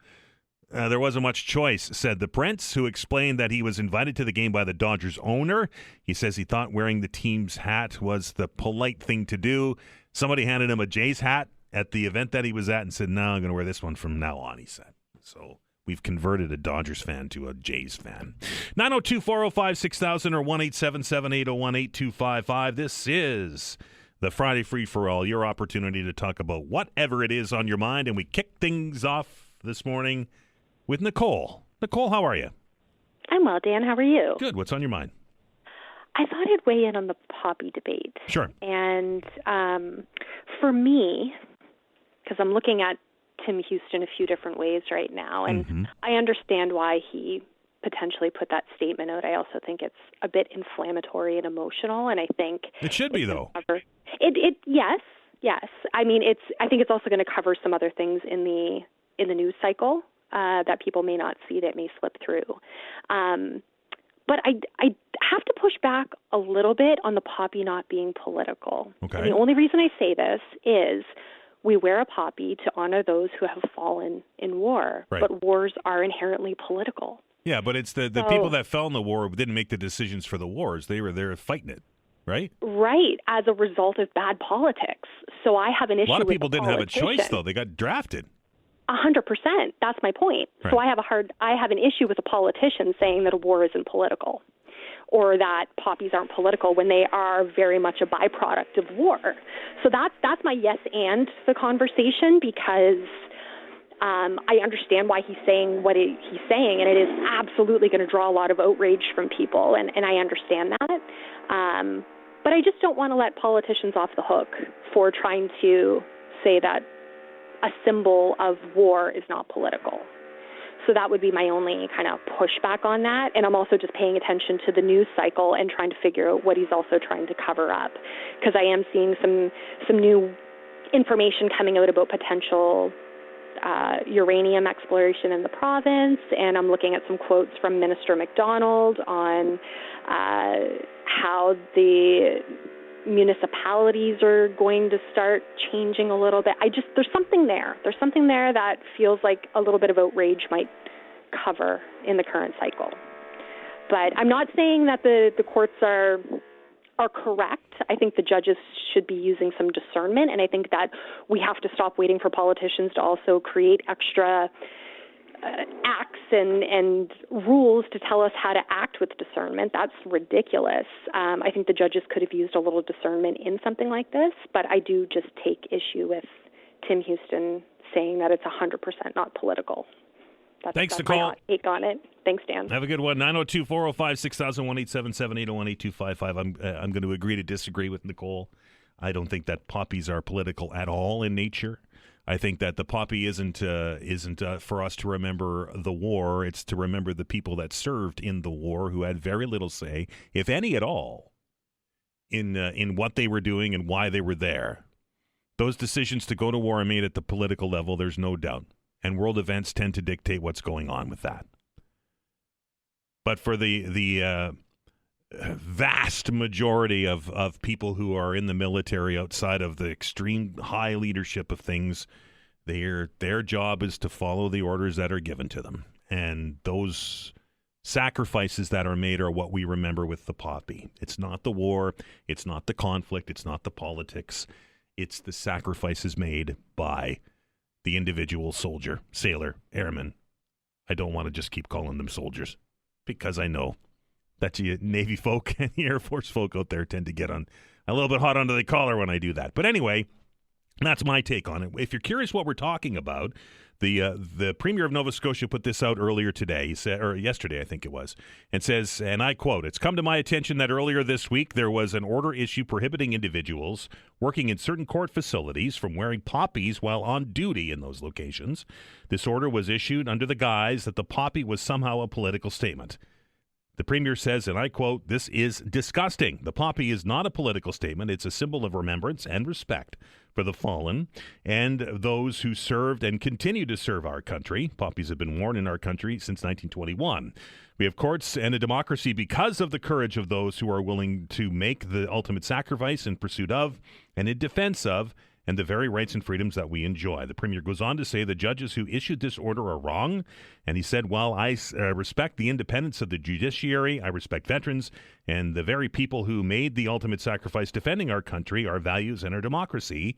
A: There wasn't much choice," said the Prince, who explained that he was invited to the game by the Dodgers owner. He says he thought wearing the team's hat was the polite thing to do. Somebody handed him a Jays hat at the event that he was at and said, "No, I'm going to wear this one from now on," he said. So we've converted a Dodgers fan to a Jays fan. 902-405-6000 or 1-877-801-8255. This is the Friday Free-for-All, your opportunity to talk about whatever it is on your mind. And we kick things off this morning with Nicole. Nicole, how are you?
F: I'm well, Dan. How are you?
A: Good. What's on your mind?
F: I thought I'd weigh in on the poppy debate.
A: Sure.
F: And for me, because I'm looking at Tim Houston a few different ways right now, and I understand why he potentially put that statement out. I also think it's a bit inflammatory and emotional, and I think
A: it should be, though.
F: Yes. I mean, I think it's also going to cover some other things in the news cycle that people may not see, that may slip through. But I have to push back a little bit on the poppy not being political.
A: Okay.
F: And the only reason I say this is we wear a poppy to honor those who have fallen in war.
A: Right.
F: But wars are inherently political.
A: Yeah, but it's the people that fell in the war didn't make the decisions for the wars. They were there fighting it, right?
F: Right, as a result of bad politics. So I have an issue with
A: a lot of people didn't have a choice,
F: politician.
A: though. They got drafted.
F: 100%. That's my point.
A: Right.
F: So I have an issue with a politician saying that a war isn't political, or that poppies aren't political when they are very much a byproduct of war. So that's my yes and the conversation, because I understand why he's saying what he's saying, and it is absolutely going to draw a lot of outrage from people, and I understand that. But I just don't want to let politicians off the hook for trying to say that a symbol of war is not political. So that would be my only kind of pushback on that. And I'm also just paying attention to the news cycle and trying to figure out what he's also trying to cover up, because I am seeing some new information coming out about potential uranium exploration in the province, and I'm looking at some quotes from Minister MacDonald on how the municipalities are going to start changing a little bit. There's something there. There's something there that feels like a little bit of outrage might cover in the current cycle. But I'm not saying that the courts are correct. I think the judges should be using some discernment, and I think that we have to stop waiting for politicians to also create extra acts and rules to tell us how to act with discernment. That's ridiculous. I think the judges could have used a little discernment in something like this, but I do just take issue with Tim Houston saying that it's 100% not political.
A: Thanks,
F: that's
A: Nicole.
F: my hot take on it. Thanks, Dan.
A: Have a good one. 902-405-6000, 1-877-801-8255. I'm going to agree to disagree with Nicole. I don't think that poppies are political at all in nature. I think that the poppy isn't for us to remember the war. It's to remember the people that served in the war, who had very little say, if any at all, in what they were doing and why they were there. Those decisions to go to war are made at the political level, there's no doubt. And world events tend to dictate what's going on with that. But for the vast majority of people who are in the military, outside of the extreme high leadership of things, their job is to follow the orders that are given to them. And those sacrifices that are made are what we remember with the poppy. It's not the war, it's not the conflict, it's not the politics. It's the sacrifices made by the individual soldier, sailor, airman. I don't want to just keep calling them soldiers, because I know that you Navy folk and the Air Force folk out there tend to get on a little bit hot under the collar when I do that. But anyway, that's my take on it. If you're curious what we're talking about, the Premier of Nova Scotia put this out earlier today. He said, or yesterday, I think it was, and says, and I quote, "It's come to my attention that earlier this week there was an order issued prohibiting individuals working in certain court facilities from wearing poppies while on duty in those locations. This order was issued under the guise that the poppy was somehow a political statement. The Premier says, and I quote, 'This is disgusting. The poppy is not a political statement. It's a symbol of remembrance and respect for the fallen and those who served and continue to serve our country. Poppies have been worn in our country since 1921. We have courts and a democracy because of the courage of those who are willing to make the ultimate sacrifice in pursuit of and in defense of and the very rights and freedoms that we enjoy.' The Premier goes on to say the judges who issued this order are wrong. And he said, while I respect the independence of the judiciary, I respect veterans and the very people who made the ultimate sacrifice defending our country, our values, and our democracy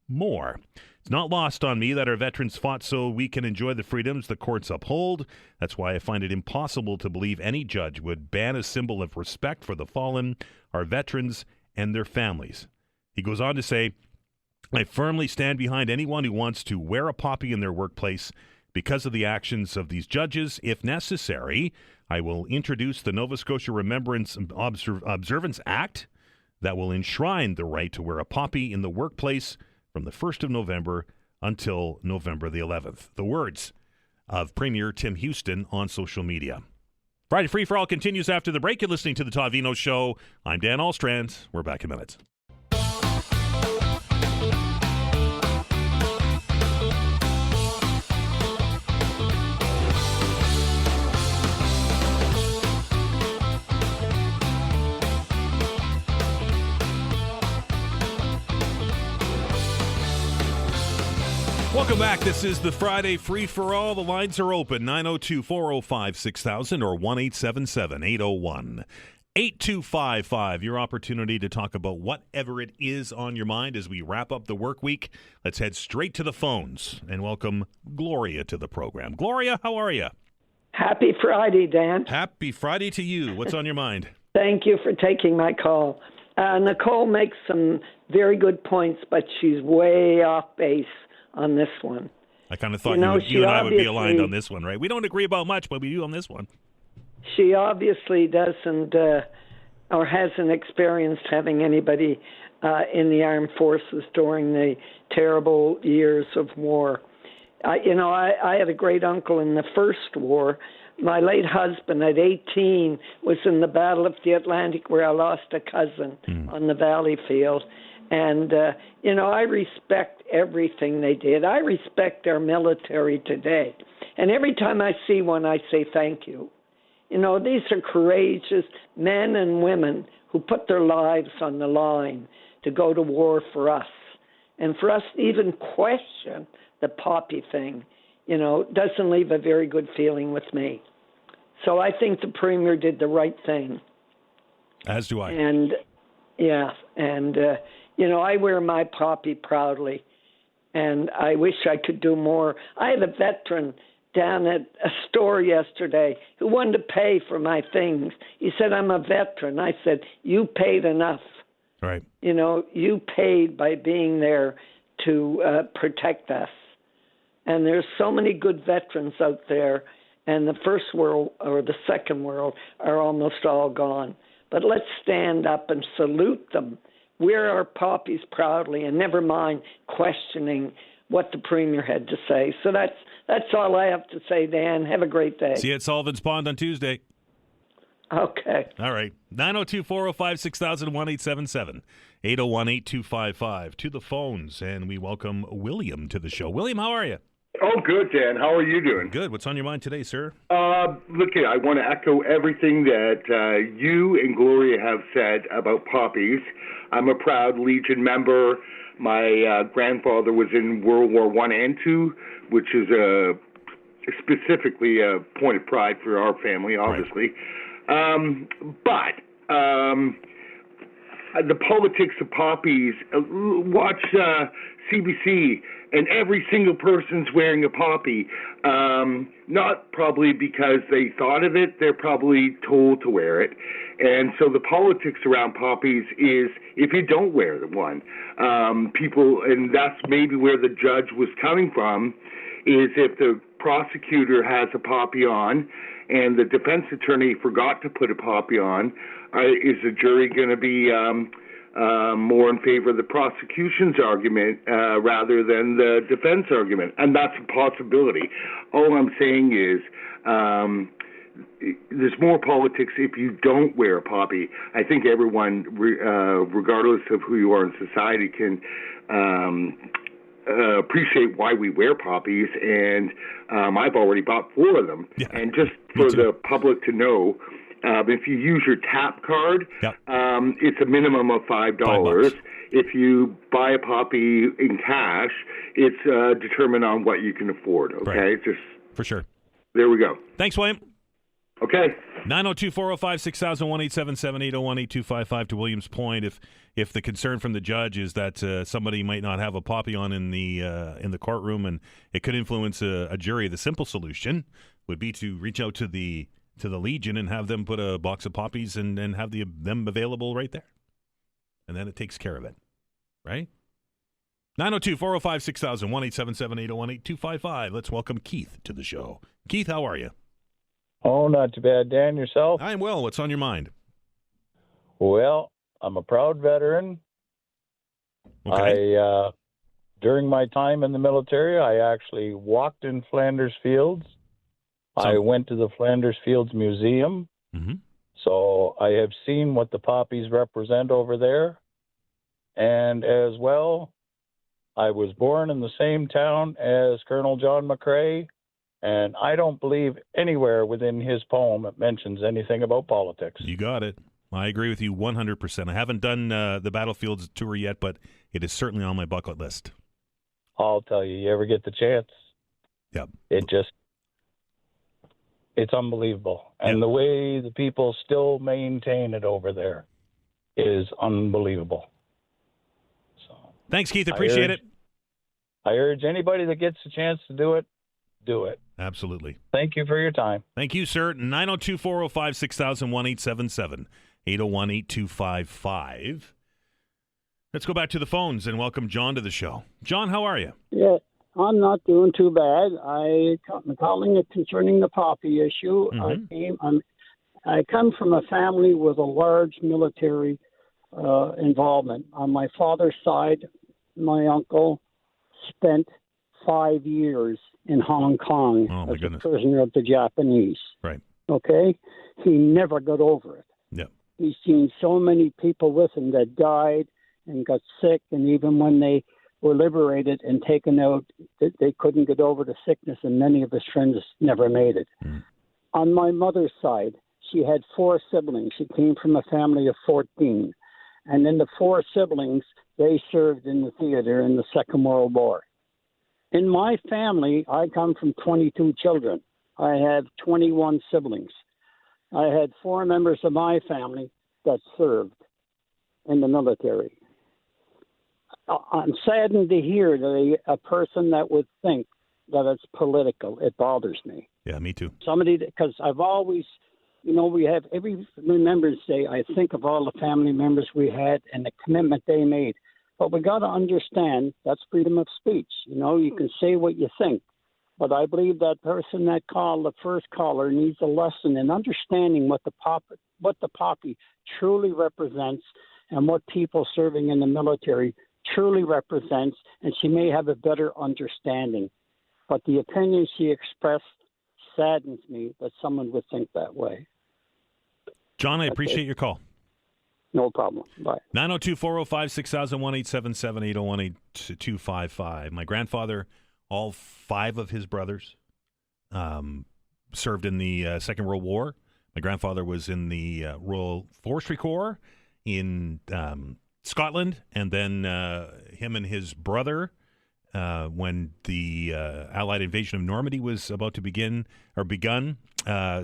A: more. It's not lost on me that our veterans fought so we can enjoy the freedoms the courts uphold. That's why I find it impossible to believe any judge would ban a symbol of respect for the fallen, our veterans, and their families." He goes on to say, "I firmly stand behind anyone who wants to wear a poppy in their workplace because of the actions of these judges. If necessary, I will introduce the Nova Scotia Remembrance Observance Act that will enshrine the right to wear a poppy in the workplace from the 1st of November until November the 11th. The words of Premier Tim Houston on social media. Friday Free for All continues after the break. You're listening to The Todd Veinotte Show. I'm Dan Alstrand. We're back in minutes. Welcome back. This is the Friday Free-for-All. The lines are open, 902-405-6000 or 1-877-801-8255. 8255, your opportunity to talk about whatever it is on your mind as we wrap up the work week. Let's head straight to the phones and welcome Gloria to the program. Gloria, how are you?
G: Happy Friday, Dan.
A: Happy Friday to you. What's on your mind?
G: Thank you for taking my call. Nicole makes some very good points, but she's way off base on this one.
A: I kind of thought you and I would be aligned on this one, right? We don't agree about much, but we do on this one.
G: She obviously doesn't or hasn't experienced having anybody in the armed forces during the terrible years of war. I had a great uncle in the first war. My late husband at 18 was in the Battle of the Atlantic where I lost a cousin on the Valley Field. And, I respect everything they did. I respect our military today. And every time I see one, I say thank you. These are courageous men and women who put their lives on the line to go to war for us. And for us to even question the poppy thing, doesn't leave a very good feeling with me. So I think the Premier did the right thing.
A: As do I.
G: And, I wear my poppy proudly. And I wish I could do more. I had a veteran down at a store yesterday who wanted to pay for my things. He said, I'm a veteran. I said, you paid enough.
A: Right.
G: You paid by being there to protect us. And there's so many good veterans out there, and the First World or the Second World are almost all gone. But let's stand up and salute them. Wear our poppies proudly, and never mind questioning what the Premier had to say. So that's all I have to say, Dan. Have a great day.
A: See you at Sullivan's Pond on Tuesday.
G: Okay.
A: All right. 902-405-6000, 1-877 801-8255. To the phones, and we welcome William to the show. William, how are you?
H: Oh, good, Dan. How are you doing?
A: Good. What's on your mind today, sir?
H: Look, I want to echo everything that you and Gloria have said about poppies. I'm a proud Legion member. My grandfather was in World War I and II, which is specifically a point of pride for our family, obviously. Right. But the politics of poppies, watch CBC, and every single person's wearing a poppy. Not probably because they thought of it, they're probably told to wear it. And so the politics around poppies is if you don't wear the one, people, and that's maybe where the judge was coming from, is if the prosecutor has a poppy on and the defense attorney forgot to put a poppy on, is the jury going to be more in favor of the prosecution's argument rather than the defense argument? And that's a possibility. All I'm saying is there's more politics if you don't wear a poppy. I think everyone, regardless of who you are in society, can appreciate why we wear poppies, and I've already bought 4 of them.
A: Yeah,
H: and just for the public to know, if you use your tap card, it's a minimum of $5. If you buy a poppy in cash, it's determined on what you can afford. Okay,
A: right.
H: Just
A: for sure.
H: There we go.
A: Thanks, William.
H: Okay.
A: 902-405-6000, 1-877-801-8255. To William's point, if the concern from the judge is that somebody might not have a poppy on in the courtroom and it could influence a jury, the simple solution would be to reach out to the Legion and have them put a box of poppies and have them available right there. And then it takes care of it. Right? 902-405-6000, 1-877-801-8255. Let's welcome Keith to the show. Keith, how are you?
I: Oh, not too bad, Dan. Yourself?
A: I'm well. What's on your mind?
I: Well, I'm a proud veteran.
A: Okay.
I: During my time in the military, I actually walked in Flanders Fields. I went to the Flanders Fields Museum.
A: Mm-hmm.
I: So I have seen what the poppies represent over there. And as well, I was born in the same town as Colonel John McCrae. And I don't believe anywhere within his poem it mentions anything about politics.
A: You got it. I agree with you 100%. I haven't done the Battlefields tour yet, but it is certainly on my bucket list.
I: I'll tell you, you ever get the chance?
A: Yep.
I: It just It's unbelievable. And the way the people still maintain it over there is unbelievable. So,
A: thanks, Keith. Appreciate it.
I: I urge anybody that gets a chance to do it, do it.
A: Absolutely.
I: Thank you for your time.
A: Thank you, sir. 902-405-6000, 1-877-801-8255. Let's go back to the phones and welcome John to the show. John, how are you?
J: Yeah, I'm not doing too bad. I'm calling it concerning the poppy issue.
A: Mm-hmm.
J: I come from a family with a large military involvement. On my father's side, my uncle spent 5 years in Hong Kong as a prisoner of the Japanese.
A: Right.
J: Okay? He never got over it.
A: Yep.
J: He's seen so many people with him that died and got sick, and even when they were liberated and taken out, they couldn't get over the sickness, and many of his friends never made it.
A: Mm.
J: On my mother's side, she had 4 siblings. She came from a family of 14. And then the 4 siblings, they served in the theater in the Second World War. In my family, I come from 22 children. I have 21 siblings. I had 4 members of my family that served in the military. I'm saddened to hear that a person that would think that it's political, it bothers me.
A: Yeah, me too.
J: Because I've always, we have every Remembrance Day, I think of all the family members we had and the commitment they made. But we got to understand that's freedom of speech. You can say what you think. But I believe that person that called, the first caller, needs a lesson in understanding what the poppy truly represents and what people serving in the military truly represents, and she may have a better understanding. But the opinion she expressed saddens me that someone would think that way.
A: John, I appreciate your call.
J: No problem. Bye.
A: 902-405-6000, 1-877-801-8255. My grandfather, all 5 of his brothers served in the Second World War. My grandfather was in the Royal Forestry Corps in Scotland, and then him and his brother, when the Allied invasion of Normandy was about to begun,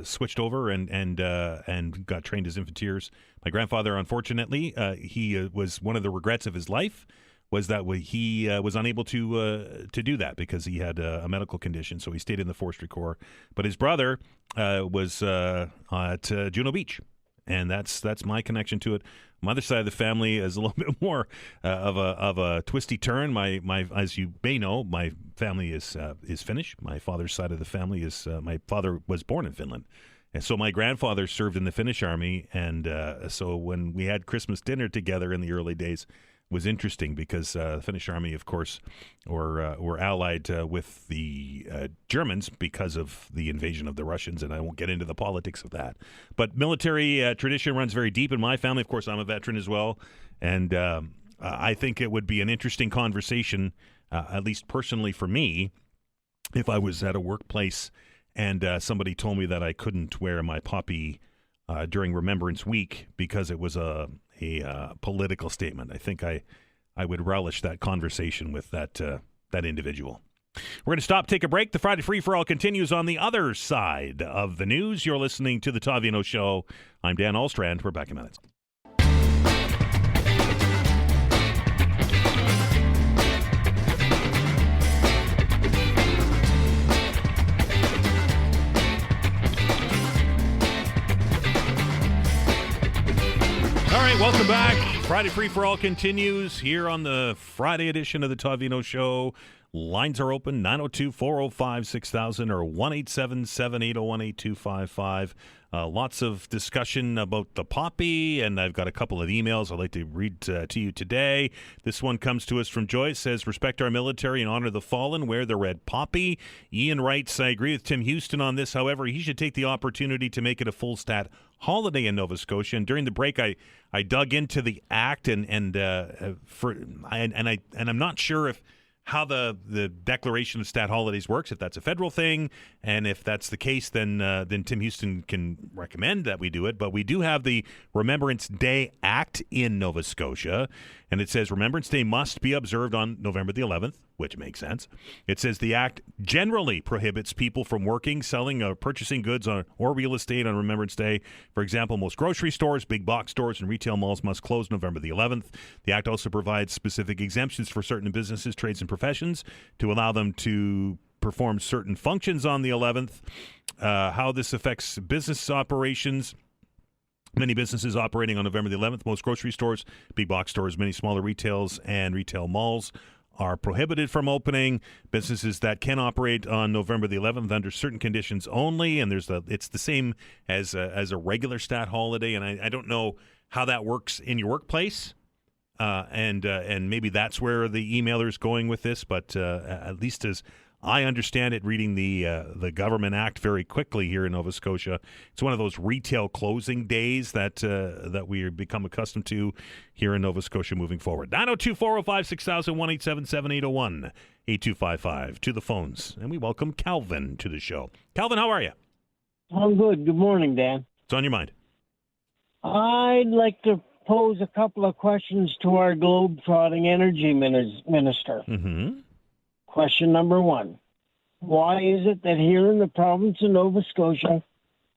A: switched over and got trained as infanteers. My grandfather, unfortunately, he was one of the regrets of his life was that he was unable to do that because he had a medical condition, so he stayed in the Forestry Corps. But his brother was at Juno Beach, and that's my connection to it. My other side of the family is a little bit more of a twisty turn. My as you may know, my family is Finnish. My father's side of the family is my father was born in Finland, and so my grandfather served in the Finnish army. And so when we had Christmas dinner together in the early days, it was interesting because the Finnish army, of course, were allied with the Germans because of the invasion of the Russians, and I won't get into the politics of that. But military tradition runs very deep in my family. Of course, I'm a veteran as well, and I think it would be an interesting conversation, at least personally for me, if I was at a workplace and somebody told me that I couldn't wear my poppy during Remembrance Week because it was a political statement. I think I would relish that conversation with that individual. We're going to stop, take a break. The Friday Free-for-All continues on the other side of the news. You're listening to The Todd Veinotte Show. I'm Dan Alstrand. We're back in minutes. Welcome back. Friday Free-for-All continues here on the Friday edition of the Todd Veinotte Show. Lines are open, 902-405-6000 or 1-877-801-8255. Lots of discussion about the poppy, and I've got a couple of emails I'd like to read to you today. This one comes to us from Joyce. Says, respect our military and honor the fallen. Wear the red poppy. Ian writes, I agree with Tim Houston on this. However, he should take the opportunity to make it a full stat holiday in Nova Scotia. And during the break, I dug into the act, and I'm not sure if how the declaration of stat holidays works, if that's a federal thing, and if that's the case, then Tim Houston can recommend that we do it. But we do have the Remembrance Day Act in Nova Scotia, and it says Remembrance Day must be observed on November the 11th, which makes sense. It says the act generally prohibits people from working, selling, or purchasing goods or real estate on Remembrance Day. For example, most grocery stores, big box stores, and retail malls must close November the 11th. The act also provides specific exemptions for certain businesses, trades, and professions to allow them to perform certain functions on the 11th. How this affects business operations. Many businesses operating on November the 11th, most grocery stores, big box stores, many smaller retails, and retail malls are prohibited from opening. Businesses that can operate on November the 11th under certain conditions only, and it's the same as a regular stat holiday, and I don't know how that works in your workplace, and maybe that's where the emailer's going with this, but at least as I understand it, reading the Government Act very quickly here in Nova Scotia, it's one of those retail closing days that we become accustomed to here in Nova Scotia moving forward. 902-405-6000, 1-877-801-8255 to the phones. And we welcome Calvin to the show. Calvin, how are you?
K: I'm good. Good morning, Dan.
A: What's on your mind?
K: I'd like to pose a couple of questions to our globe-trotting energy minister.
A: Mm-hmm.
K: Question number one, why is it that here in the province of Nova Scotia,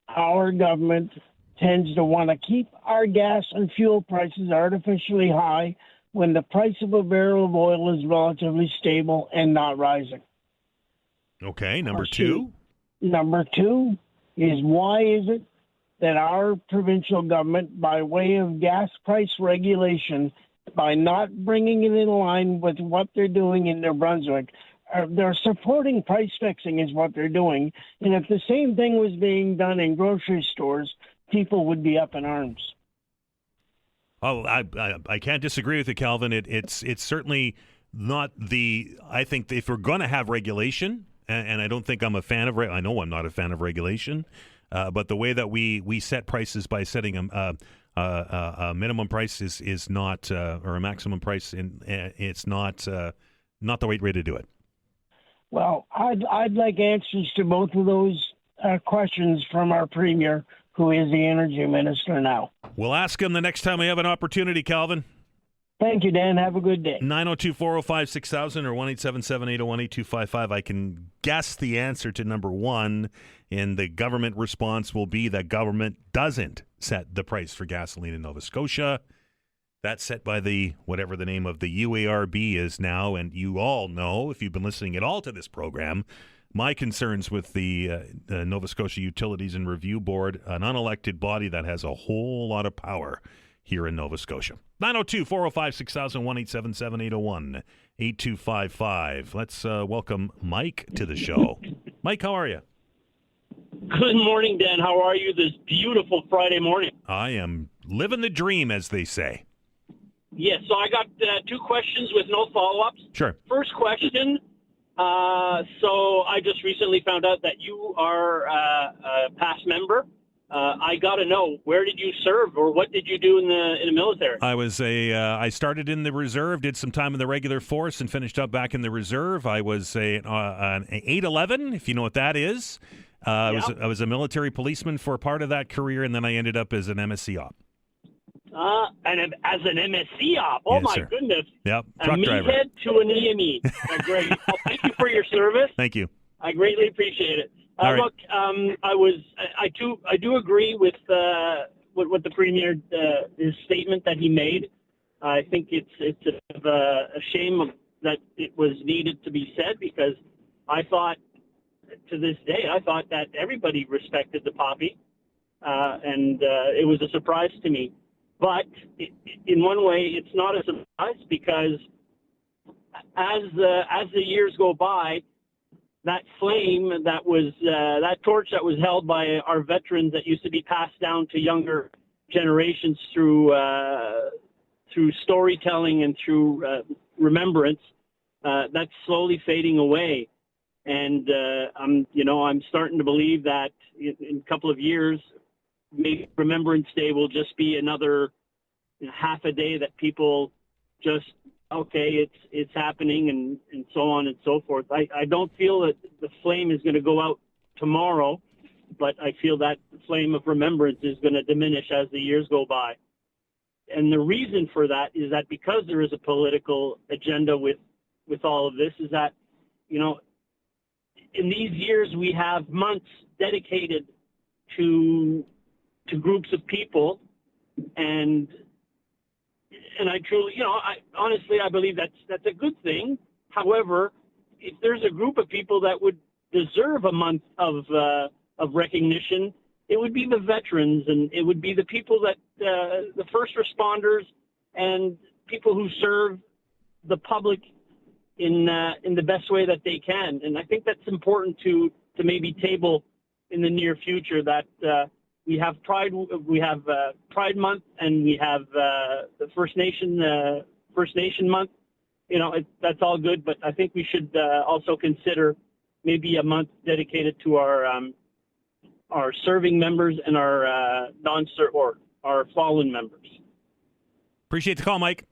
K: our government tends to want to keep our gas and fuel prices artificially high when the price of a barrel of oil is relatively stable and not rising?
A: Okay, number two.
K: Number two is why is it that our provincial government, by way of gas price regulation, by not bringing it in line with what they're doing in New Brunswick, they're supporting price fixing is what they're doing. And if the same thing was being done in grocery stores, people would be up in arms.
A: Oh, I can't disagree with you, Calvin. It's certainly not I think if we're going to have regulation, and I don't think I'm a fan of I know I'm not a fan of regulation, but the way that we set prices by setting a minimum price is not, or a maximum price, it's not the right way to do it.
K: Well, I'd like answers to both of those questions from our premier, who is the energy minister now.
A: We'll ask him the next time we have an opportunity, Calvin.
K: Thank you, Dan. Have a good day.
A: 902-405-6000 or 1-877-801-8255. I can guess the answer to number one, and the government response will be that government doesn't set the price for gasoline in Nova Scotia. That's set by whatever the name of the UARB is now, and you all know, if you've been listening at all to this program, my concerns with the Nova Scotia Utilities and Review Board, an unelected body that has a whole lot of power here in Nova Scotia. 902-405-6000, 1-877-801-8255. Let's welcome Mike to the show. Mike, how are you?
L: Good morning, Dan. How are you this beautiful Friday morning?
A: I am living the dream, as they say.
L: Yes, so I got two questions with no follow-ups.
A: Sure.
L: First question, so I just recently found out that you are a past member. I got to know, where did you serve, or what did you do in the military?
A: I started in the reserve, did some time in the regular force, and finished up back in the reserve. I was an 811, if you know what that is. I was a military policeman for a part of that career, and then I ended up as an MSC op.
L: And as an MSC op, oh, yes, my
A: sir.
L: goodness.
A: Yep,
L: truck driver. A meathead to an EME. Great. Well, thank you for your service.
A: Thank you.
L: I greatly appreciate it.
A: Right.
L: Look, I do agree with what the premier, his statement that he made. I think it's a shame that it was needed to be said, because I thought, to this day, that everybody respected the poppy, and it was a surprise to me. But in one way, it's not a surprise, because as the years go by, that flame that was that torch that was held by our veterans that used to be passed down to younger generations through storytelling and through remembrance, that's slowly fading away. And I'm starting to believe that in a couple of years, maybe Remembrance Day will just be another half a day that people just, okay, it's happening, and so on and so forth. I don't feel that the flame is going to go out tomorrow, but I feel that the flame of remembrance is going to diminish as the years go by. And the reason for that is that because there is a political agenda with with all of this is that, in these years we have months dedicated to groups of people, and I truly, I believe that's a good thing. However, if there's a group of people that would deserve a month of recognition, it would be the veterans, and it would be the people that the first responders and people who serve the public in the best way that they can. And I think that's important to maybe table in the near future, that we have Pride Month, and we have the First Nation Month. That's all good, but I think we should also consider maybe a month dedicated to our serving members and our our fallen members.
A: Appreciate the call, Mike.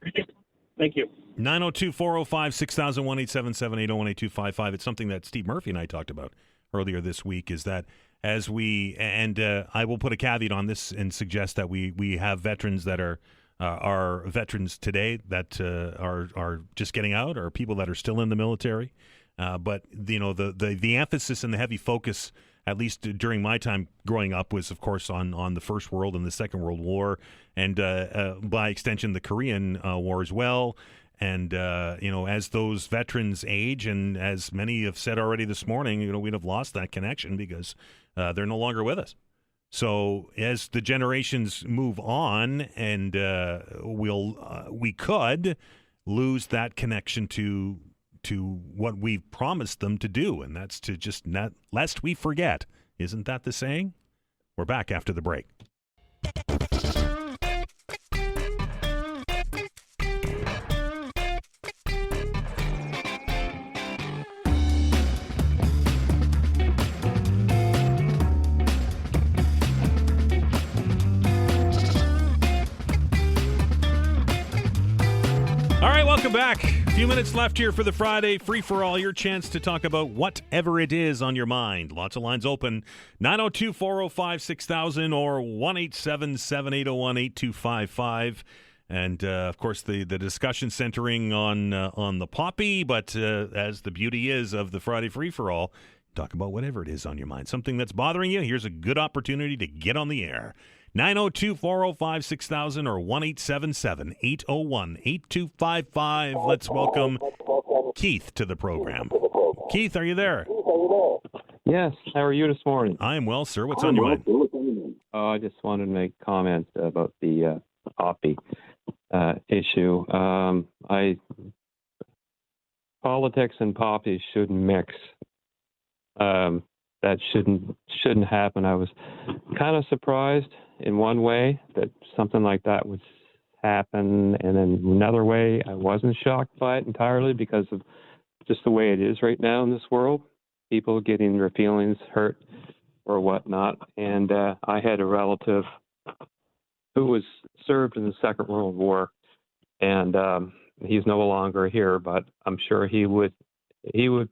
L: Thank you.
A: 902-405-6000, 801-825-5805. It's something that Steve Murphy and I talked about earlier this week, is that as we, and I will put a caveat on this and suggest that we have veterans that are veterans today that are just getting out, or people that are still in the military. But the emphasis and the heavy focus, at least during my time growing up, was of course on the First World and the Second World War, and by extension the Korean War as well. And as those veterans age, and as many have said already this morning, we'd have lost that connection because they're no longer with us. So as the generations move on, and we could lose that connection to what we've promised them to do, and that's to just not lest we forget. Isn't that the saying? We're back after the break. All right, welcome back. A few minutes left here for the Friday free-for-all. Your chance to talk about whatever it is on your mind. Lots of lines open. 902-405-6000 or 1-877-801-8255. And, of course, the discussion centering on the poppy. But as the beauty is of the Friday free-for-all, talk about whatever it is on your mind. Something that's bothering you, here's a good opportunity to get on the air. 902-405-6000 or 1-877-801-8255. Let's welcome Keith to the program. Keith, are you there?
M: Yes. How are you this morning?
A: I'm well, sir. What's on your mind?
M: I just wanted to make comments about the poppy issue. Politics and poppy shouldn't mix. That shouldn't happen. I was kind of surprised in one way that something like that would happen, and in another way I wasn't shocked by it entirely because of just the way it is right now in this world. People getting their feelings hurt or whatnot. And I had a relative who was served in the Second World War, and he's no longer here, but I'm sure he would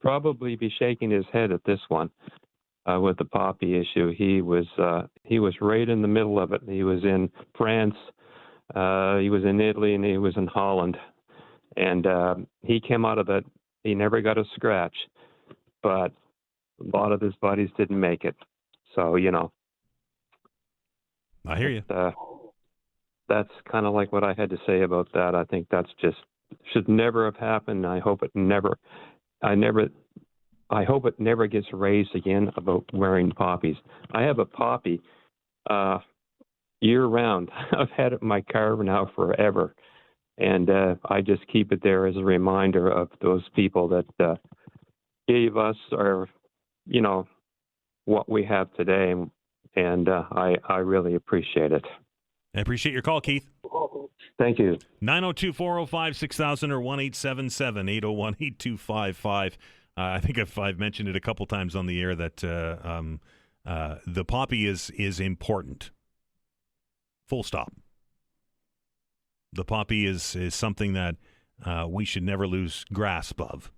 M: probably be shaking his head at this one. With the poppy issue, he was right in the middle of it. He was in France, he was in Italy, and he was in Holland. And he came out of it. He never got a scratch, but a lot of his buddies didn't make it. So
A: I hear you.
M: That's kind of like what I had to say about that. I think that's just should never have happened. I hope it never gets raised again about wearing poppies. I have a poppy year round. I've had it in my car now forever. And I just keep it there as a reminder of those people that gave us what we have today. And I really appreciate it.
A: I appreciate your call, Keith.
M: Thank you.
A: 902-405-6000 or 1-877-801-8255. I think I've mentioned it a couple times on the air that the poppy is important. Full stop. The poppy is something that we should never lose grasp of.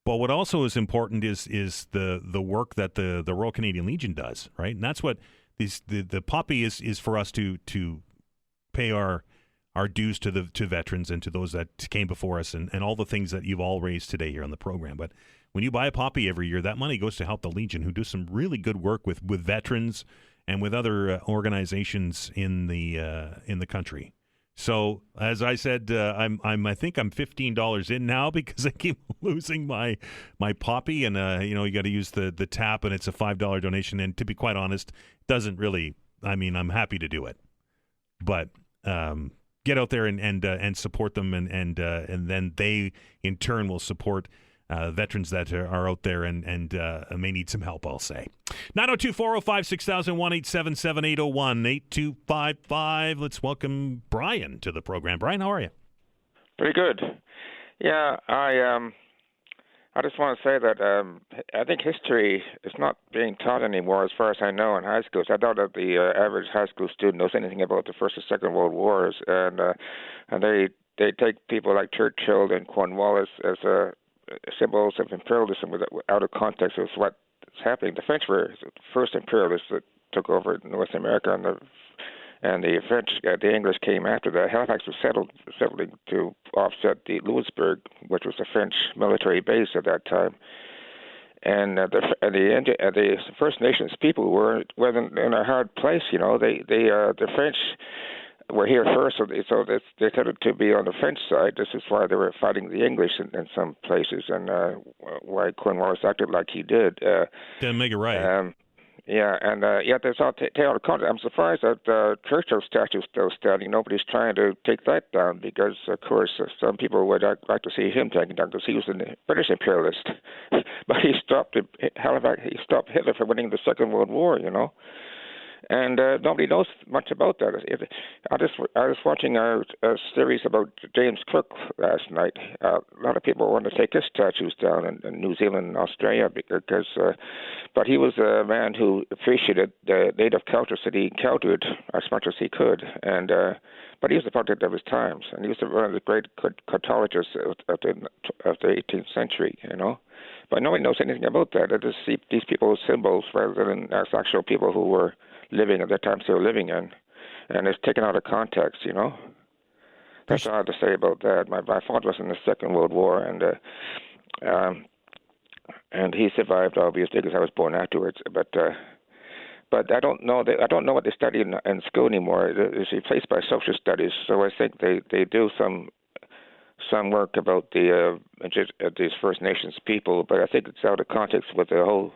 A: But what also is important is the work that the Royal Canadian Legion does, right? And that's what the poppy is for us to pay our our dues to veterans and to those that came before us, and all the things that you've all raised today here on the program. But when you buy a poppy every year, that money goes to help the Legion, who do some really good work with veterans and with other organizations in the country. So, as I said, I think I'm $15 in now because I keep losing my poppy, and you got to use the tap, and it's a $5 donation. And to be quite honest, it doesn't really. I mean, I'm happy to do it, but get out there and support them, and then they in turn will support veterans that are out there and may need some help, I'll say. 902-405-6000, 1-877-801-8255. Let's welcome Brian to the program. Brian, how are you?
N: Pretty good. Yeah, I just want to say that I think history is not being taught anymore as far as I know in high schools. I doubt that the average high school student knows anything about the First and Second World Wars, and they take people like Churchill and Cornwallis as symbols of imperialism out of context of what's happening. The French were the first imperialists that took over North America, and the French, the English came after that. Halifax was settling to offset the Louisburg, which was a French military base at that time. And the First Nations people were in a hard place. The French were here first, so they tended to be on the French side. This is why they were fighting the English in some places, and why Cornwallis acted like he did.
A: Didn't make it right.
N: There's all out of context. I'm surprised that Churchill's statue is still standing. Nobody's trying to take that down because, of course, some people would like to see him taken down because he was a British imperialist. But he stopped Hitler from winning the Second World War, And nobody knows much about that. I was watching a series about James Cook last night. A lot of people want to take his statues down in New Zealand and Australia because, but he was a man who appreciated the native cultures that he encountered as much as he could, and but he was a product of his times, and he was one of the great cartographers of the 18th century, But nobody knows anything about that. They just see these people as symbols rather than as actual people who were living at the times they were living in, and it's taken out of context, That's all I have to say about that. My father was in the Second World War, and he survived obviously because I was born afterwards. But I don't know what they study in school anymore. It's replaced by social studies. So I think they do some work about these First Nations people, but I think it's out of context with the whole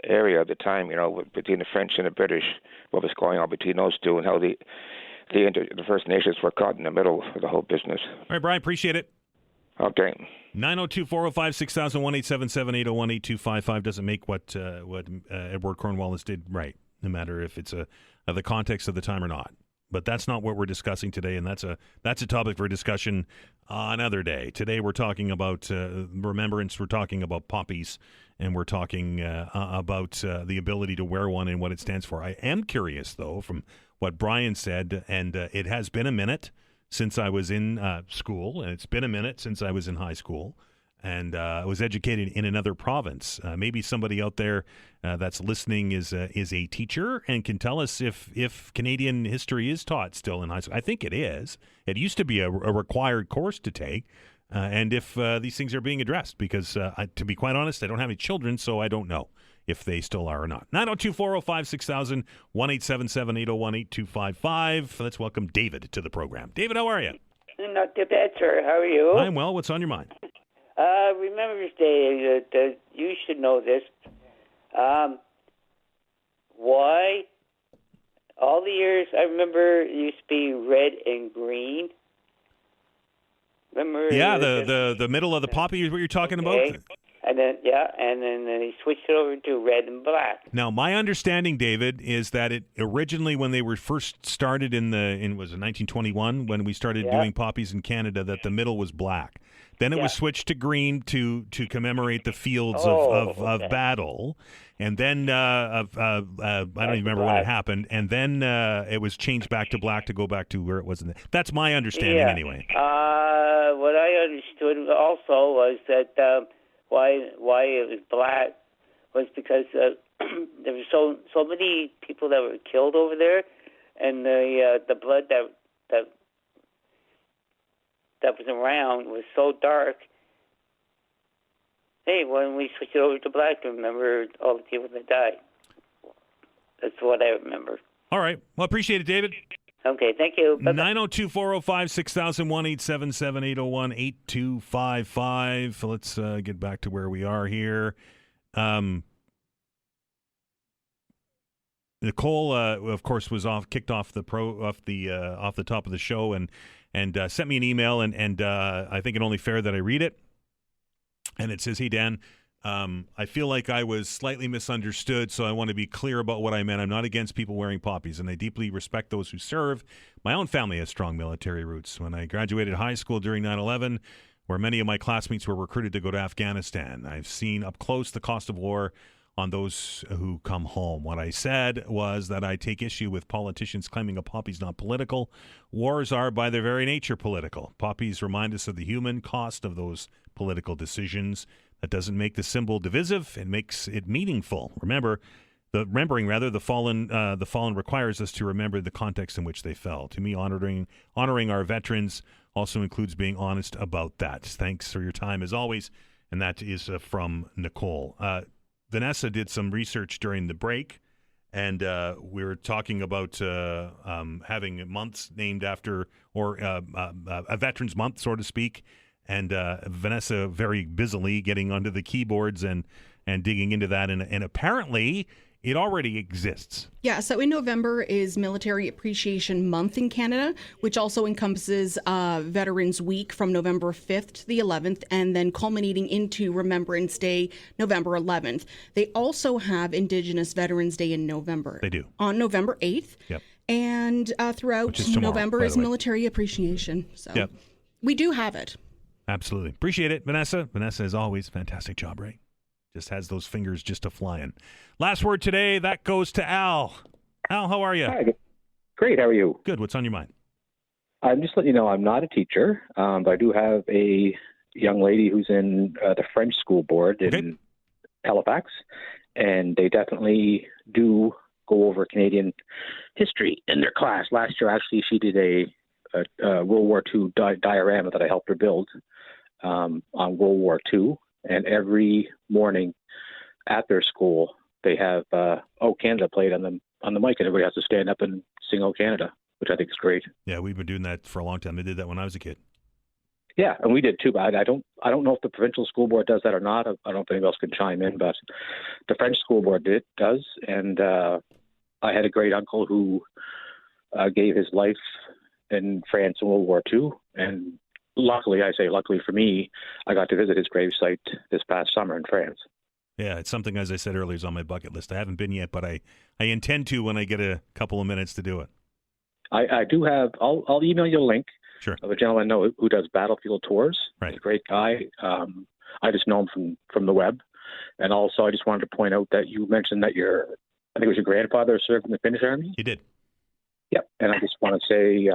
N: area at the time, between the French and the British, what was going on between those two, and how the First Nations were caught in the middle of the whole business.
A: All right, Brian, appreciate it.
N: Okay.
A: 902-405-6000, 1-877-801-8255 doesn't make what Edward Cornwallis did right, no matter if it's the context of the time or not. But that's not what we're discussing today, and that's a topic for discussion another day. Today we're talking about remembrance, we're talking about poppies, and we're talking about the ability to wear one and what it stands for. I am curious, though, from what Brian said, and it has been a minute since I was in school, and it's been a minute since I was in high school, and I was educated in another province. Maybe somebody out there that's listening is a teacher and can tell us if Canadian history is taught still in high school. I think it is. It used to be a required course to take, and if these things are being addressed, because to be quite honest, I don't have any children, so I don't know if they still are or not. 902-405-6000, 1-877-801-8255. Let's welcome David to the program. David, how are you?
O: Not too bad, sir. How are you?
A: I'm well. What's on your mind?
O: Remembrance Day, you should know this. Why? All the years, I remember it used to be red and green. Remember?
A: Yeah, the middle of the poppy is what you're talking about?
O: And then they switched it over to red and black.
A: Now, my understanding, David, is that it originally, when they were first started was it 1921 when we started doing poppies in Canada, that the middle was black. Then it was switched to green to commemorate the fields of battle, and then I don't even remember when it happened. And then it was changed back to black to go back to where it was. That's my understanding, anyway.
O: What I understood also was that why it was black was because there were so many people that were killed over there, and the blood that that was around was so dark. Hey, when we switched it over to black, remember all the people that died. That's what I remember.
A: All right. Well, appreciate it, David.
O: Okay, thank you.
A: 902-405-6001, 877-801-8255. Let's get back to where we are here. Nicole, of course, was kicked off the top of the show and sent me an email, and I think it only fair that I read it. And it says, "Hey Dan, I feel like I was slightly misunderstood, so I want to be clear about what I meant. I'm not against people wearing poppies, and I deeply respect those who serve. My own family has strong military roots. When I graduated high school during 9/11, where many of my classmates were recruited to go to Afghanistan, I've seen up close the cost of war on those who come home. What I said was that I take issue with politicians claiming a poppy is not political. Wars are, by their very nature, political. Poppies remind us of the human cost of those political decisions. That doesn't make the symbol divisive. It makes it meaningful. Remembering the fallen requires us to remember the context in which they fell. To me, honoring our veterans also includes being honest about that. Thanks for your time as always." And that is from Nicole. Vanessa did some research during the break, and we were talking about having months named after, or a Veterans Month, so to speak. And Vanessa very busily getting onto the keyboards and digging into that, and apparently it already exists.
P: Yeah, so in November is Military Appreciation Month in Canada, which also encompasses Veterans Week from November 5th to the 11th, and then culminating into Remembrance Day, November 11th. They also have Indigenous Veterans Day in November.
A: They do.
P: On November 8th.
A: Yep.
P: And throughout
A: tomorrow,
P: November is Military Appreciation. So
A: yep.
P: We do have it.
A: Absolutely. Appreciate it, Vanessa. Vanessa, as always, fantastic job, right? Just has those fingers just a-flying. Last word today, that goes to Al. Al, how are you?
Q: Hi. Great. How are you?
A: Good. What's on your mind?
Q: I'm just letting you know I'm not a teacher, but I do have a young lady who's in the French school board in Halifax, and they definitely do go over Canadian history in their class. Last year, actually, she did a World War II diorama that I helped her build on World War II. And every morning at their school, they have "O Canada" played on the mic, and everybody has to stand up and sing "O Canada," which I think is great.
A: Yeah, we've been doing that for a long time. They did that when I was a kid.
Q: Yeah, and we did too. But I don't know if the provincial school board does that or not. I don't know if anybody else can chime in, but the French school board does. And I had a great uncle who gave his life in France in World War II, and luckily for me, I got to visit his gravesite this past summer in France.
A: Yeah, it's something, as I said earlier, is on my bucket list. I haven't been yet, but I intend to when I get a couple of minutes to do it.
Q: I do have. I'll email you a link of a gentleman I know who does battlefield tours.
A: Right.
Q: He's a great guy. I just know him from the web. And also, I just wanted to point out that you mentioned that I think it was your grandfather served in the Finnish Army.
A: He did.
Q: Yep. And I just want to say,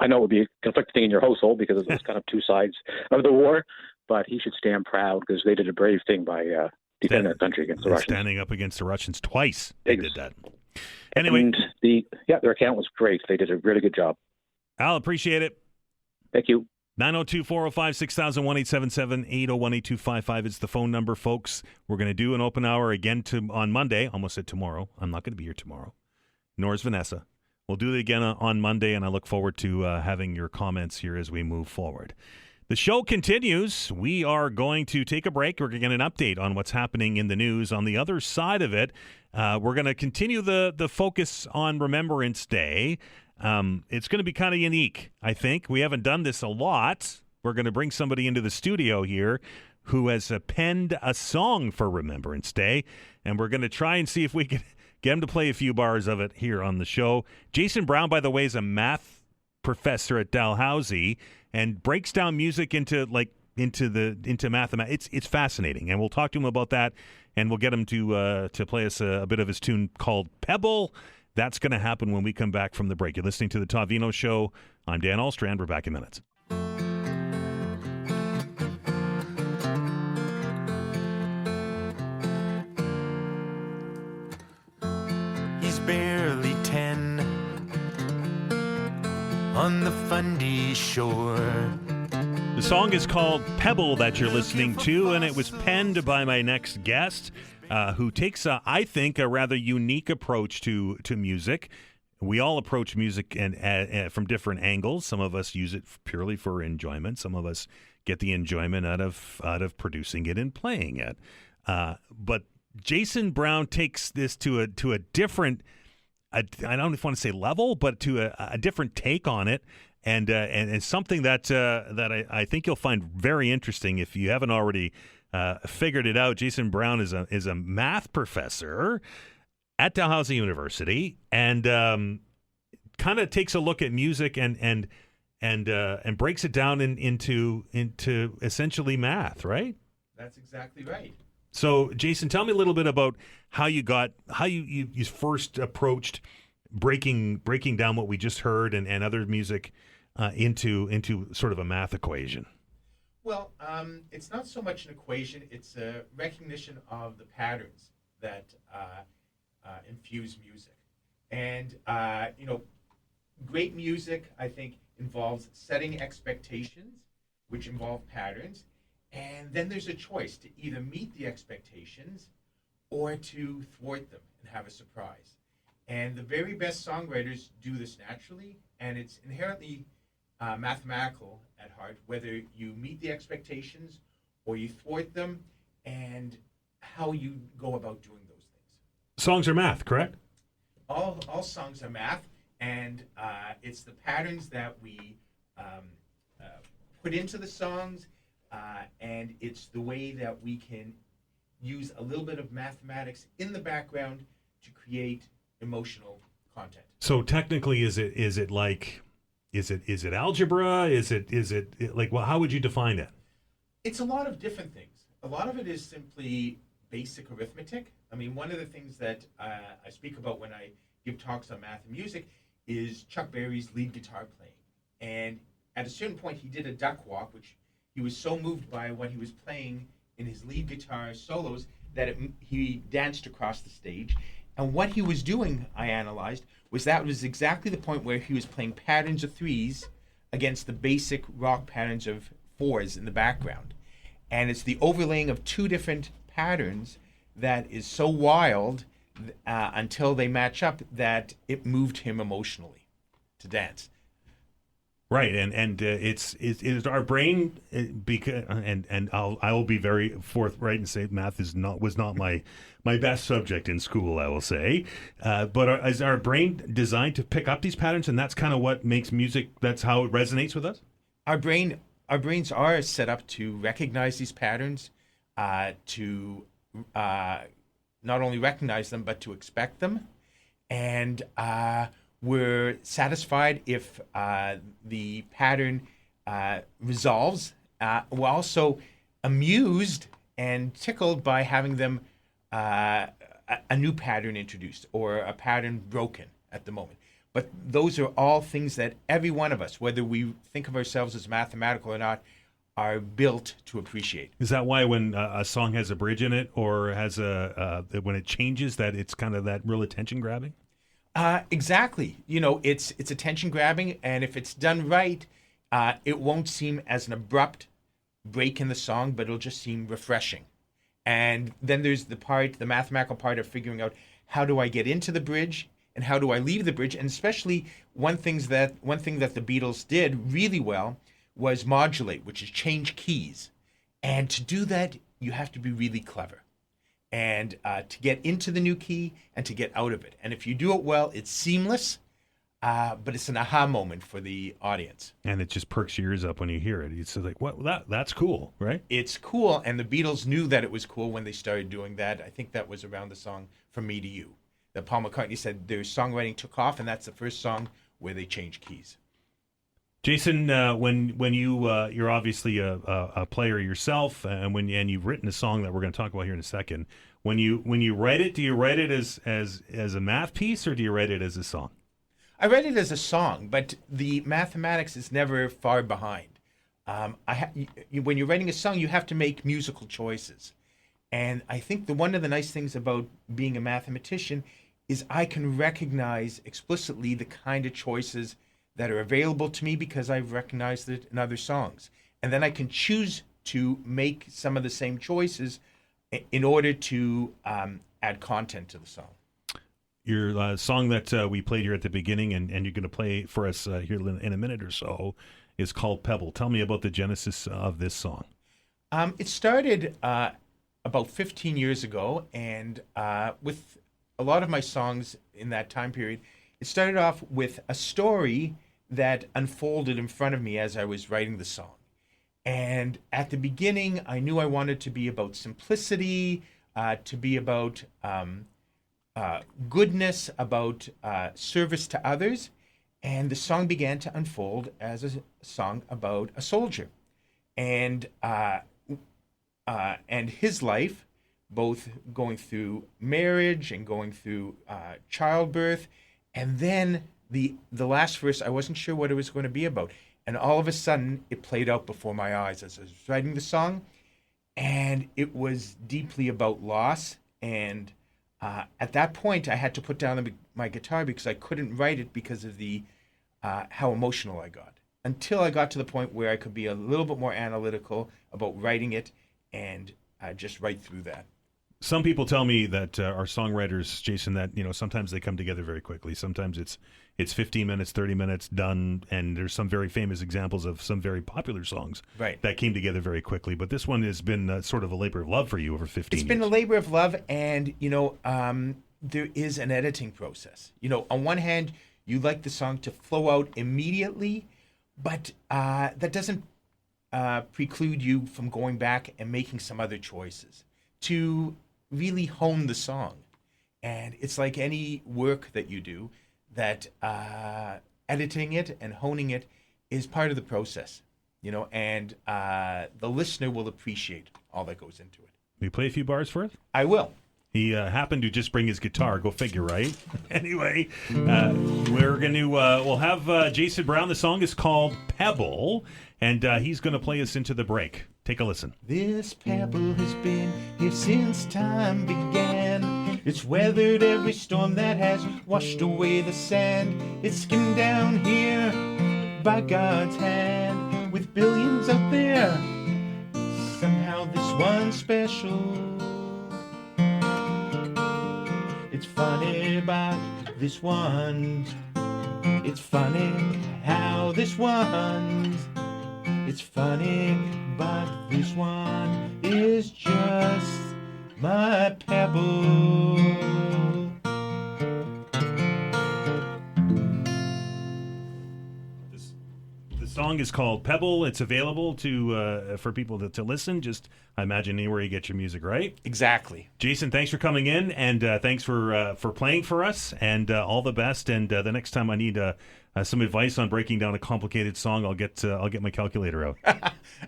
Q: I know it would be a conflicting in your household because it was kind of two sides of the war, but he should stand proud because they did a brave thing by defending their country against the Russians.
A: Standing up against the Russians twice. They did that. Anyway.
Q: And their account was great. They did a really good job.
A: Al, appreciate it.
Q: Thank you.
A: 902-405-6000, 801-8255 is the phone number, folks. We're going to do an open hour again on Monday. Almost said tomorrow. I'm not going to be here tomorrow. Nor is Vanessa. We'll do it again on Monday, and I look forward to having your comments here as we move forward. The show continues. We are going to take a break. We're going to get an update on what's happening in the news. On the other side of it, we're going to continue the focus on Remembrance Day. It's going to be kind of unique, I think. We haven't done this a lot. We're going to bring somebody into the studio here who has penned a song for Remembrance Day, and we're going to try and see if we can get him to play a few bars of it here on the show. Jason Brown, by the way, is a math professor at Dalhousie and breaks down music into mathematics. It's fascinating, and we'll talk to him about that, and we'll get him to play us a bit of his tune called Pebble. That's going to happen when we come back from the break. You're listening to the Todd Veinotte Show. I'm Dan Alstrand. We're back in minutes.
R: Barely 10 on the Fundy shore.
A: The song is called Pebble that you're listening to, and it was penned by my next guest, who takes, I think, a rather unique approach to music. We all approach music from different angles. Some of us use it purely for enjoyment. Some of us get the enjoyment out of producing it and playing it. But Jason Brown takes this to a different, I don't want to say level, but to a different take on it. And it's something that I think you'll find very interesting if you haven't already figured it out. Jason Brown is a math professor at Dalhousie University, and kind of takes a look at music and breaks it down into essentially math, right?
R: That's exactly right.
A: So, Jason, tell me a little bit about how you first approached breaking down what we just heard and other music into sort of a math equation.
R: Well, it's not so much an equation; it's a recognition of the patterns that infuse music. And great music, I think, involves setting expectations, which involve patterns, and then there's a choice to either meet the expectations or to thwart them and have a surprise. And the very best songwriters do this naturally, and it's inherently mathematical at heart, whether you meet the expectations or you thwart them, and how you go about doing those things.
A: Songs are math, correct?
R: All songs are math, and it's the patterns that we put into the songs, and it's the way that we can use a little bit of mathematics in the background to create emotional content.
A: So technically, is it algebra? Is it like, well, how would you define it?
R: It's a lot of different things. A lot of it is simply basic arithmetic. I mean, one of the things that I speak about when I give talks on math and music is Chuck Berry's lead guitar playing. And at a certain point, he did a duck walk, which he was so moved by what he was playing in his lead guitar solos that he danced across the stage. And what he was doing, I analyzed, was exactly the point where he was playing patterns of threes against the basic rock patterns of fours in the background. And it's the overlaying of two different patterns that is so wild until they match up that it moved him emotionally to dance.
A: Right, and it's our brain, because I will be very forthright and say math was not my best subject in school, I will say, but is our brain designed to pick up these patterns, and that's kind of what makes music? That's how it resonates with us.
R: Our brains are set up to recognize these patterns, to not only recognize them but to expect them, and we're satisfied if the pattern resolves. We're also amused and tickled by having them a new pattern introduced or a pattern broken at the moment. But those are all things that every one of us, whether we think of ourselves as mathematical or not, are built to appreciate.
A: Is that why when a song has a bridge in it or has when it changes, that it's kind of that real attention grabbing?
R: Exactly. It's attention grabbing, and if it's done right, it won't seem as an abrupt break in the song, but it'll just seem refreshing. And then there's the mathematical part of figuring out, how do I get into the bridge and how do I leave the bridge? And especially one thing that the Beatles did really well was modulate, which is change keys. And to do that, you have to be really clever. And to get into the new key and to get out of it. And if you do it well, it's seamless, but it's an aha moment for the audience.
A: And it just perks your ears up when you hear it. It's like, what? That's cool, right?
R: It's cool, and the Beatles knew that it was cool when they started doing that. I think that was around the song From Me to You, that Paul McCartney said their songwriting took off, and that's the first song where they changed keys.
A: Jason, when you're obviously a player yourself, and you've written a song that we're going to talk about here in a second. When you write it, do you write it as a math piece, or do you write it as a song?
R: I write it as a song, but the mathematics is never far behind. When you're writing a song, you have to make musical choices, and I think one of the nice things about being a mathematician is I can recognize explicitly the kind of choices that are available to me because I've recognized it in other songs. and then I can choose to make some of the same choices in order to add content to the song.
A: Your song that we played here at the beginning, and you're going to play for us here in a minute or so, is called Pebble. Tell me about the genesis of this song.
R: It started about 15 years ago, and with a lot of my songs in that time period, it started off with a story that unfolded in front of me as I was writing the song. And at the beginning, I knew I wanted to be about simplicity, to be about goodness, about service to others. And the song began to unfold as a song about a soldier and his life, both going through marriage and going through childbirth. And then the last verse, I wasn't sure what it was going to be about. And all of a sudden, it played out before my eyes as I was writing the song. And it was deeply about loss. And at that point, I had to put down my guitar because I couldn't write it because of the how emotional I got. Until I got to the point where I could be a little bit more analytical about writing it and just write through that.
A: Some people tell me that our songwriters, Jason, that sometimes they come together very quickly. Sometimes it's 15 minutes, 30 minutes done, and there's some very famous examples of some very popular songs that came together very quickly. But this one has been sort of a labor of love for you over 15 years.
R: It's been a labor of love, and there is an editing process. On one hand, you like the song to flow out immediately, but that doesn't preclude you from going back and making some other choices to really hone the song. And it's like any work that you do, that editing it and honing it is part of the process, and the listener will appreciate all that goes into it.
A: Will you play a few bars for us?
R: I will.
A: He happened to just bring his guitar. Go figure, right? Anyway, we're going to we'll have Jason Brown. The song is called Pebble, and he's going to play us into the break. Take a listen.
R: This pebble has been here since time began. It's weathered every storm that has washed away the sand. It's skimmed down here by God's hand. With billions out there, somehow this one's special. It's funny about this one. It's funny how this one. It's funny, but this one is just my pebble.
A: The song is called Pebble. It's available for people to listen. Just, I imagine, anywhere you get your music, right?
R: Exactly.
A: Jason, thanks for coming in, and thanks for playing for us, and all the best. And the next time I need some advice on breaking down a complicated song, I'll get my calculator out.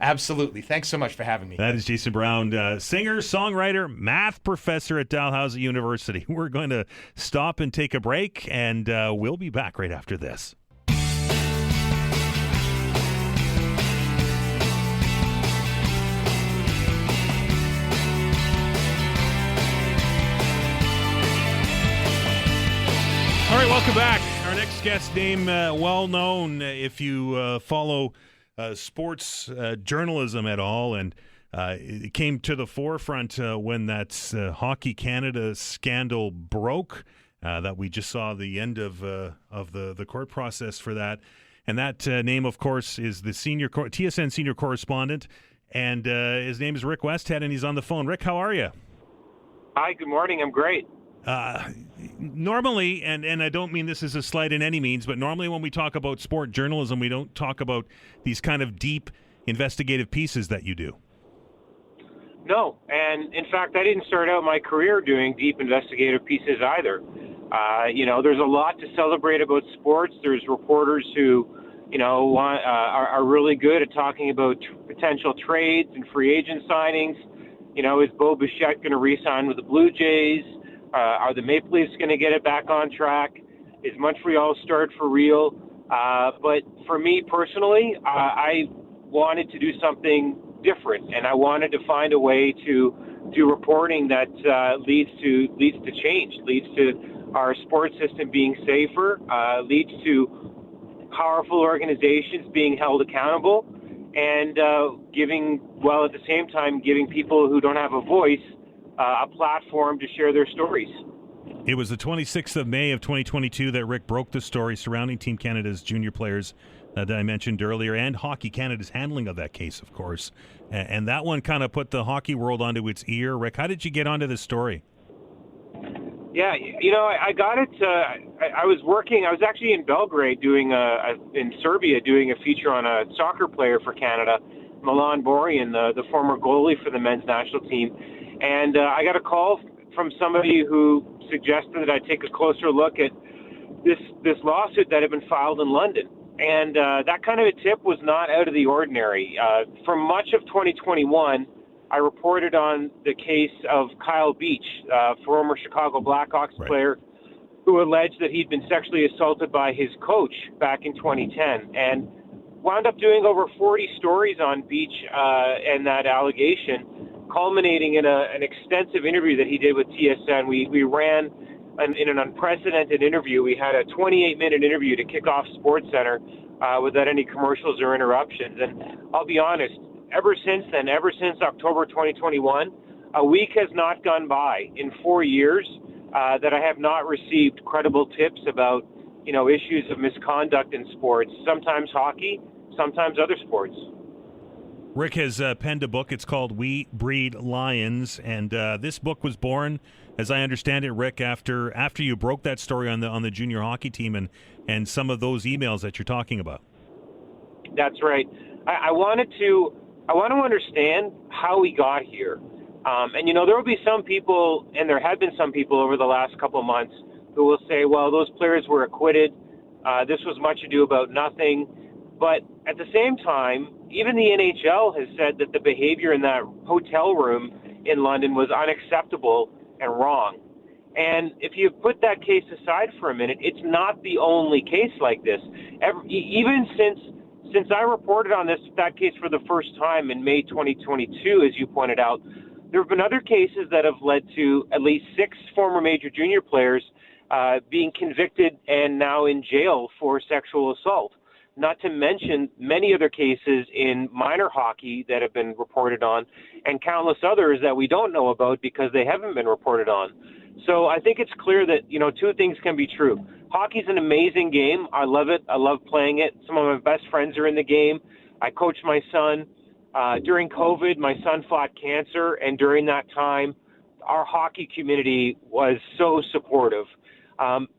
R: Absolutely. Thanks so much for having me.
A: That is Jason Brown, singer, songwriter, math professor at Dalhousie University. We're going to stop and take a break, and we'll be back right after this. All right, welcome back. Our next guest name, well known if you follow sports journalism at all, and it came to the forefront when that Hockey Canada scandal broke. That we just saw the end of the court process for that, and that name, of course, is the TSN senior correspondent, and his name is Rick Westhead, and he's on the phone. Rick, how are you?
S: Hi, good morning. I'm great.
A: Normally, and I don't mean this as a slight in any means, but normally when we talk about sport journalism, we don't talk about these kind of deep investigative pieces that you do.
S: No, and in fact, I didn't start out my career doing deep investigative pieces either. There's a lot to celebrate about sports. There's reporters who, are really good at talking about potential trades and free agent signings. Is Bo Bichette going to re-sign with the Blue Jays? Are the Maple Leafs going to get it back on track? Is Montreal start for real? But for me personally, I wanted to do something different, and I wanted to find a way to do reporting that leads to change, leads to our sports system being safer, leads to powerful organizations being held accountable, and at the same time, giving people who don't have a voice a platform to share their stories.
A: It was the 26th of May of 2022 that Rick broke the story surrounding Team Canada's junior players that I mentioned earlier, and Hockey Canada's handling of that case, of course. And that one kind of put the hockey world onto its ear. Rick, how did you get onto this story?
S: Yeah, I got it. I was actually in Belgrade in Serbia doing a feature on a soccer player for Canada, Milan Borjan, the former goalie for the men's national team. And I got a call from somebody who suggested that I take a closer look at this lawsuit that had been filed in London. And that kind of a tip was not out of the ordinary. For much of 2021, I reported on the case of Kyle Beach, former Chicago Blackhawks player, who alleged that he'd been sexually assaulted by his coach back in 2010, and wound up doing over 40 stories on Beach and that allegation, culminating in an extensive interview that he did with TSN. We ran in an unprecedented interview. We had a 28-minute interview to kick off SportsCenter without any commercials or interruptions. And I'll be honest, ever since then, ever since October 2021, a week has not gone by in 4 years that I have not received credible tips about, issues of misconduct in sports, sometimes hockey, sometimes other sports.
A: Rick has penned a book. It's called We Breed Lions, and this book was born, as I understand it, Rick, after you broke that story on the junior hockey team and some of those emails that you're talking about.
S: That's right. I want to understand how we got here. And, there will be some people, and there have been some people over the last couple of months who will say, well, those players were acquitted. This was much ado about nothing. But at the same time, even the NHL has said that the behavior in that hotel room in London was unacceptable and wrong. And if you put that case aside for a minute, it's not the only case like this. Even since I reported on that case for the first time in May 2022, as you pointed out, there have been other cases that have led to at least 6 former major junior players being convicted and now in jail for sexual assault. Not to mention many other cases in minor hockey that have been reported on, and countless others that we don't know about because they haven't been reported on. So I think it's clear that, two things can be true. Hockey's an amazing game. I love it. I love playing it. Some of my best friends are in the game. I coach my son. During COVID, my son fought cancer, and during that time, our hockey community was so supportive.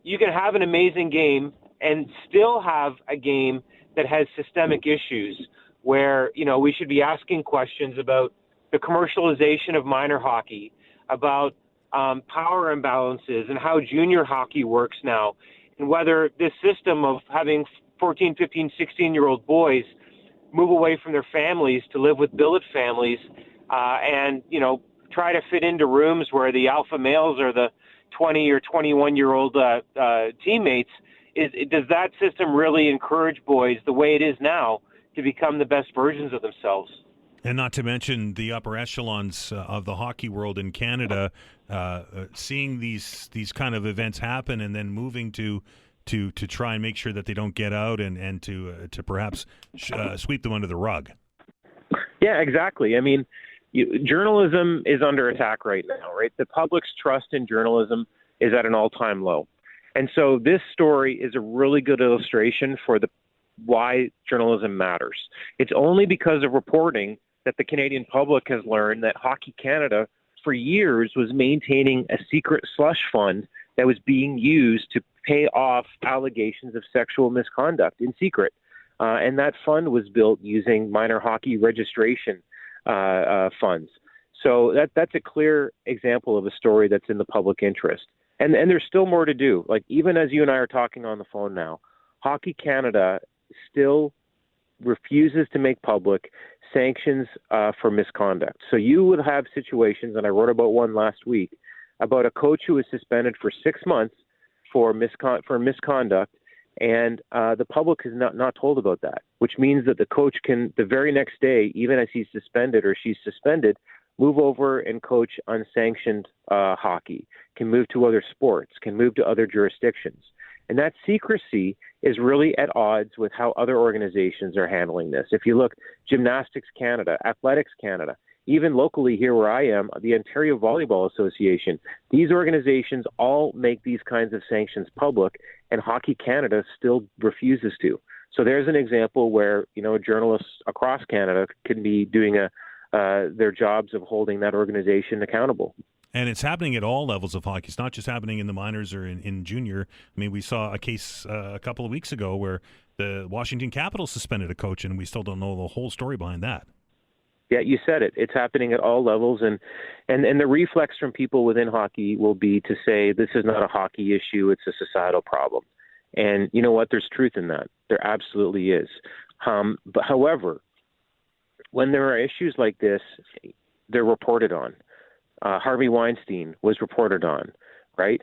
S: You can have an amazing game and still have a game that has systemic issues where, we should be asking questions about the commercialization of minor hockey, about power imbalances and how junior hockey works now, and whether this system of having 14, 15, 16-year-old boys move away from their families to live with billet families and, try to fit into rooms where the alpha males are the 20 or 21-year-old teammates, does that system really encourage boys the way it is now to become the best versions of themselves?
A: And not to mention the upper echelons of the hockey world in Canada, seeing these kind of events happen and then moving to try and make sure that they don't get out and to perhaps sweep them under the rug.
C: Yeah, exactly. I mean, journalism is under attack right now, right? The public's trust in journalism is at an all-time low. And so this story is a really good illustration for why journalism matters. It's only because of reporting that the Canadian public has learned that Hockey Canada for years was maintaining a secret slush fund that was being used to pay off allegations of sexual misconduct in secret. And that fund was built using minor hockey registration funds. So that's a clear example of a story that's in the public interest. And there's still more to do. Like, even as you and I are talking on the phone now, Hockey Canada still refuses to make public sanctions for misconduct. So you would have situations, and I wrote about one last week, about a coach who was suspended for 6 months for misconduct, and the public is not told about that, which means that the coach can, the very next day, even as he's suspended or she's suspended, move over and coach unsanctioned hockey, can move to other sports, can move to other jurisdictions.
Q: And that secrecy is really at odds with how other organizations are handling this. If you look, Gymnastics Canada, Athletics Canada, even locally here where I am, the Ontario Volleyball Association, these organizations all make these kinds of sanctions public, and Hockey Canada still refuses to. So there's an example where, journalists across Canada can be doing their jobs of holding that organization accountable.
A: And it's happening at all levels of hockey. It's not just happening in the minors or in junior. I mean, we saw a case a couple of weeks ago where the Washington Capitals suspended a coach, and we still don't know the whole story behind that.
Q: Yeah, you said it. It's happening at all levels, and the reflex from people within hockey will be to say this is not a hockey issue, it's a societal problem. And you know what? There's truth in that. There absolutely is. But however, when there are issues like this, they're reported on. Harvey Weinstein was reported on, right?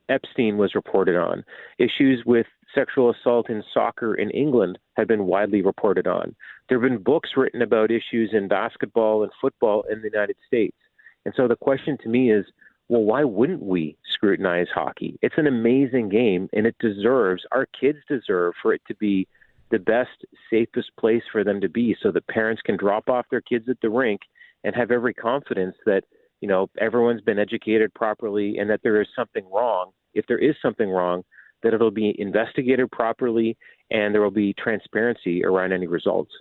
Q: Epstein was reported on. Issues with sexual assault in soccer in England have been widely reported on. There have been books written about issues in basketball and football in the United States. And so the question to me is, well, why wouldn't we scrutinize hockey? It's an amazing game, and our kids deserve for it to be the best, safest place for them to be so that parents can drop off their kids at the rink and have every confidence that, everyone's been educated properly and that there is something wrong. If there is something wrong, that it'll be investigated properly and there will be transparency around any results.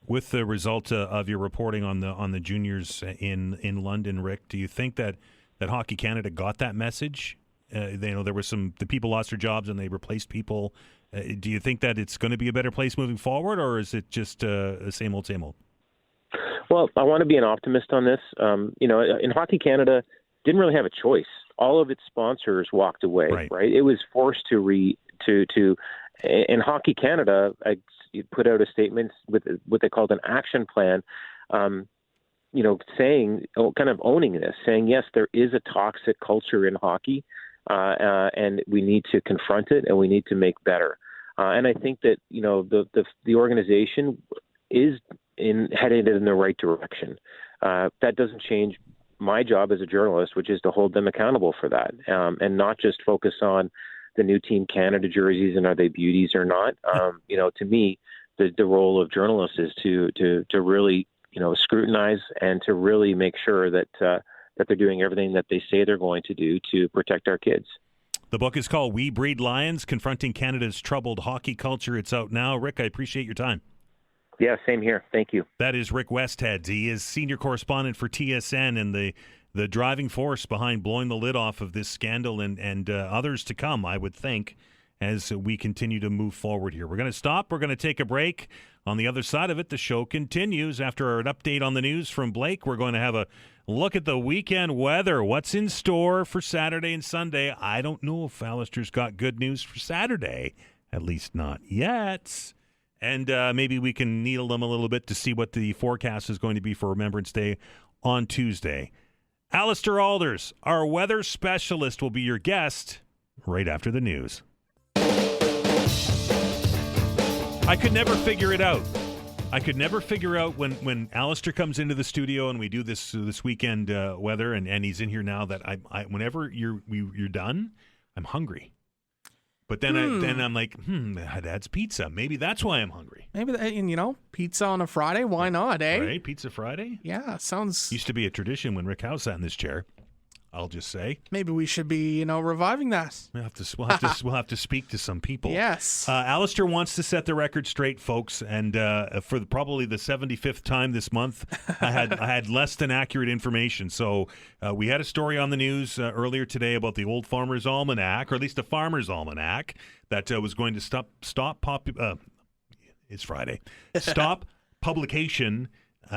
A: With the result of your reporting on the juniors in London, Rick, do you think that Hockey Canada got that message? There were the people lost their jobs and they replaced people. Do you think that it's going to be a better place moving forward, or is it just the same old, same old?
Q: Well, I want to be an optimist on this. In Hockey Canada, didn't really have a choice. All of its sponsors walked away, right? It was forced to in Hockey Canada, put out a statement with what they called an action plan, saying, kind of owning this, saying, yes, there is a toxic culture in hockey, and we need to confront it and we need to make better. And I think that, the organization is headed in the right direction. That doesn't change my job as a journalist, which is to hold them accountable for that, and not just focus on the new Team Canada jerseys and are they beauties or not. To me, the role of journalists is to really scrutinize and to really make sure that they're doing everything that they say they're going to do to protect our kids.
A: The book is called We Breed Lions, Confronting Canada's Troubled Hockey Culture. It's out now. Rick, I appreciate your time.
Q: Yeah, same here. Thank you.
A: That is Rick Westhead. He is senior correspondent for TSN and the driving force behind blowing the lid off of this scandal and others to come, I would think, as we continue to move forward here. We're going to stop. We're going to take a break. On the other side of it, the show continues. After an update on the news from Blake, we're going to have a look at the weekend weather. What's in store for Saturday and Sunday? I don't know if Allister's got good news for Saturday, at least not yet. And maybe we can needle them a little bit to see what the forecast is going to be for Remembrance Day on Tuesday. Allister Aalders, our weather specialist, will be your guest right after the news. I could never figure it out. I could never figure out when Allister comes into the studio and we do this weekend weather, and he's in here now, that I whenever you're done, I'm hungry. But then I'm like, that's pizza. Maybe that's why I'm hungry.
T: Maybe, pizza on a Friday. Why not, eh?
A: Right? Pizza Friday?
T: Yeah, sounds...
A: Used to be a tradition when Rick Howe sat in this chair, I'll just say.
T: Maybe we should be, reviving that.
A: We'll have to speak to some people.
T: Yes.
A: Allister wants to set the record straight, folks, and for probably the 75th time this month, I had less than accurate information. So we had a story on the news earlier today about the Old Farmer's Almanac, or at least a Farmer's Almanac, that was going to stop it's Friday. Stop publication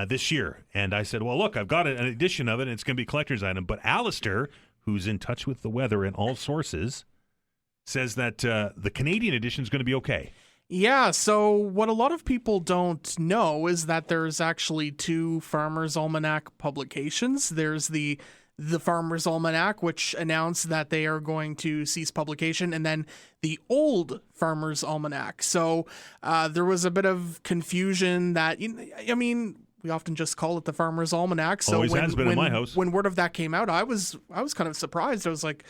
A: this year. And I said, well, look, I've got an edition of it, and it's going to be a collector's item. But Allister, who's in touch with the weather and all sources, says that the Canadian edition is going to be okay.
T: Yeah, so what a lot of people don't know is that there's actually two Farmer's Almanac publications. There's the Farmer's Almanac, which announced that they are going to cease publication, and then the Old Farmer's Almanac. So there was a bit of confusion that, we often just call it the Farmer's Almanac. So
A: always has been in my house.
T: When word of that came out, I was kind of surprised. I was like,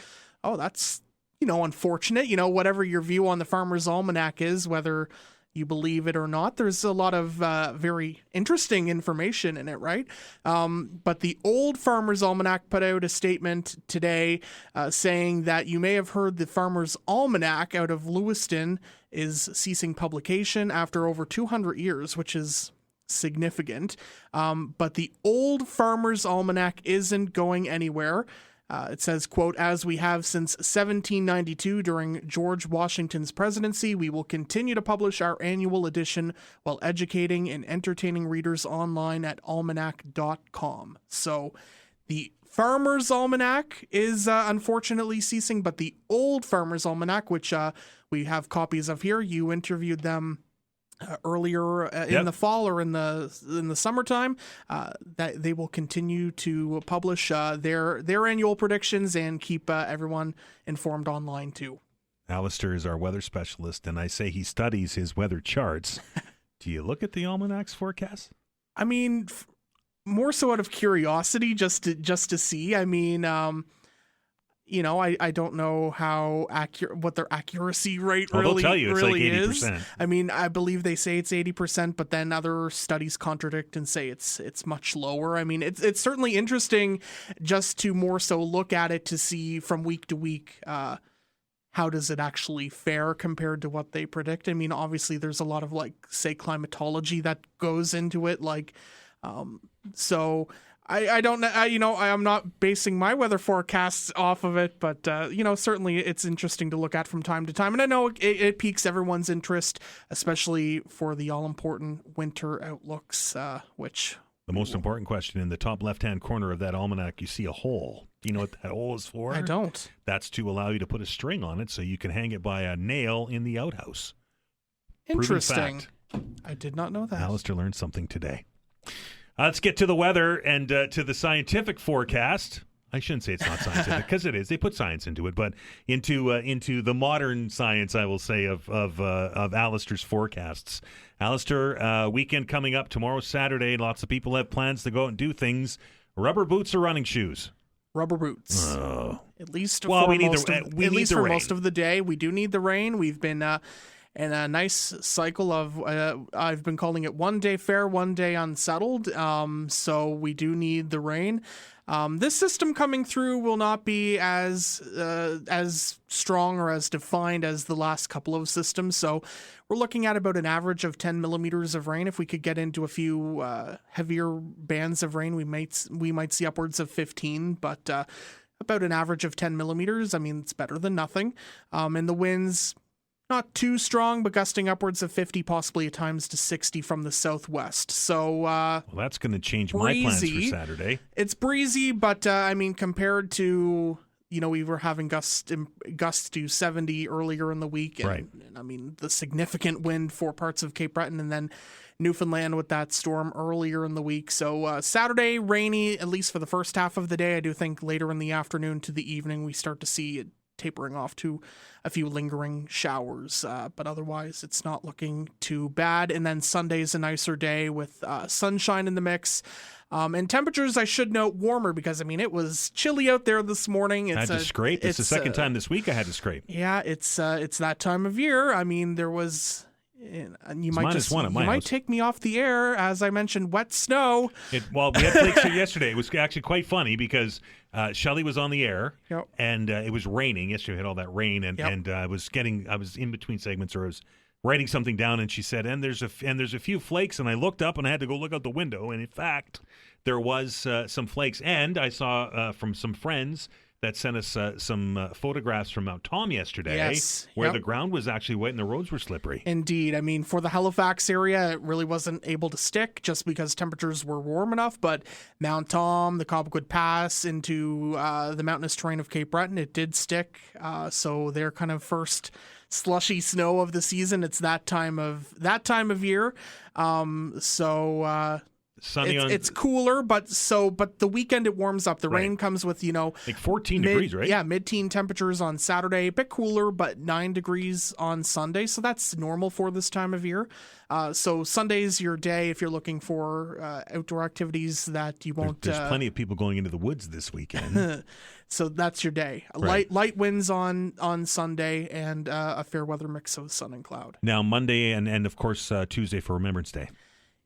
T: oh, that's unfortunate. Whatever your view on the Farmer's Almanac is, whether you believe it or not, there's a lot of very interesting information in it, right? But the old Farmer's Almanac put out a statement today saying that you may have heard the Farmer's Almanac out of Lewiston is ceasing publication after over 200 years, which is significant. But the old Farmer's Almanac isn't going anywhere. It says, quote, "As we have since 1792 during George Washington's presidency, we will continue to publish our annual edition while educating and entertaining readers online at almanac.com. So the Farmer's Almanac is unfortunately ceasing, but the old Farmer's Almanac, which we have copies of here, you interviewed them earlier in the fall or in the summertime, that they will continue to publish their annual predictions and keep everyone informed online too.
A: Allister is our weather specialist, and I say he studies his weather charts. Do you look at the almanac's forecast?
T: I mean, more so out of curiosity, just to see. I mean, I don't know how what their accuracy rate
A: they'll tell you it's
T: really
A: like 80%.
T: is. I mean, I believe they say it's 80%, but then other studies contradict and say it's much lower. I mean, it's certainly interesting just to more so look at it to see from week to week how does it actually fare compared to what they predict. I mean, obviously there's a lot of say climatology that goes into it, so. I don't know, I'm not basing my weather forecasts off of it, but, certainly it's interesting to look at from time to time. And I know it piques everyone's interest, especially for the all-important winter outlooks, which...
A: The most important question, in the top left-hand corner of that almanac, you see a hole. Do you know what that hole is for?
T: I don't.
A: That's to allow you to put a string on it so you can hang it by a nail in the outhouse.
T: Interesting. I did not know that.
A: Allister learned something today. Let's get to the weather and to the scientific forecast. I shouldn't say it's not scientific because it is. They put science into it, but into the modern science, I will say, of Allister's forecasts. Allister, weekend coming up tomorrow, Saturday. Lots of people have plans to go out and do things. Rubber boots or running shoes?
T: Rubber boots. At least for most of the day. We do need the rain. We've been in a nice cycle of, I've been calling it one day fair, one day unsettled. So we do need the rain. This system coming through will not be as strong or as defined as the last couple of systems. So we're looking at about an average of 10 millimeters of rain. If we could get into a few heavier bands of rain, we might see upwards of 15, but about an average of 10 millimeters. I mean, it's better than nothing. And the winds, not too strong, but gusting upwards of 50, possibly at times to 60 from the southwest. So
A: well, that's going to change my plans for Saturday.
T: It's breezy, but I mean, compared to, we were having gusts to 70 earlier in the week. And,
A: right.
T: And I mean, the significant wind for parts of Cape Breton and then Newfoundland with that storm earlier in the week. So Saturday, rainy, at least for the first half of the day. I do think later in the afternoon to the evening, we start to see it tapering off to a few lingering showers, but otherwise it's not looking too bad. And then Sunday's a nicer day with sunshine in the mix. And temperatures, I should note, warmer because, I mean, it was chilly out there this morning.
A: I had to scrape. It's the second time this week I had to scrape.
T: Yeah, it's that time of year. I mean, there was... And you might take me off the air, as I mentioned, wet snow.
A: We had flakes here yesterday. It was actually quite funny because Shelley was on the air, and it was raining. Yesterday we had all that rain, and I was in between segments, or I was writing something down, and she said, and there's a few flakes, and I looked up and I had to go look out the window, and in fact, there was some flakes, and I saw from some friends that sent us some photographs from Mount Tom yesterday, where the ground was actually wet and the roads were slippery.
T: Indeed. I mean, for the Halifax area, it really wasn't able to stick just because temperatures were warm enough, but Mount Tom, the Cobequid Pass into the mountainous terrain of Cape Breton, it did stick. So their kind of first slushy snow of the season, it's that time of year.
A: Sunny
T: it's cooler, but the weekend it warms up. The rain comes with,
A: like 14 degrees, right?
T: Yeah, mid-teen temperatures on Saturday. A bit cooler, but 9 degrees on Sunday. So that's normal for this time of year. So Sunday's your day if you're looking for outdoor activities that you won't.
A: There's plenty of people going into the woods this weekend.
T: So that's your day. Light winds on Sunday and a fair weather mix of sun and cloud.
A: Now Monday and of course Tuesday for Remembrance Day.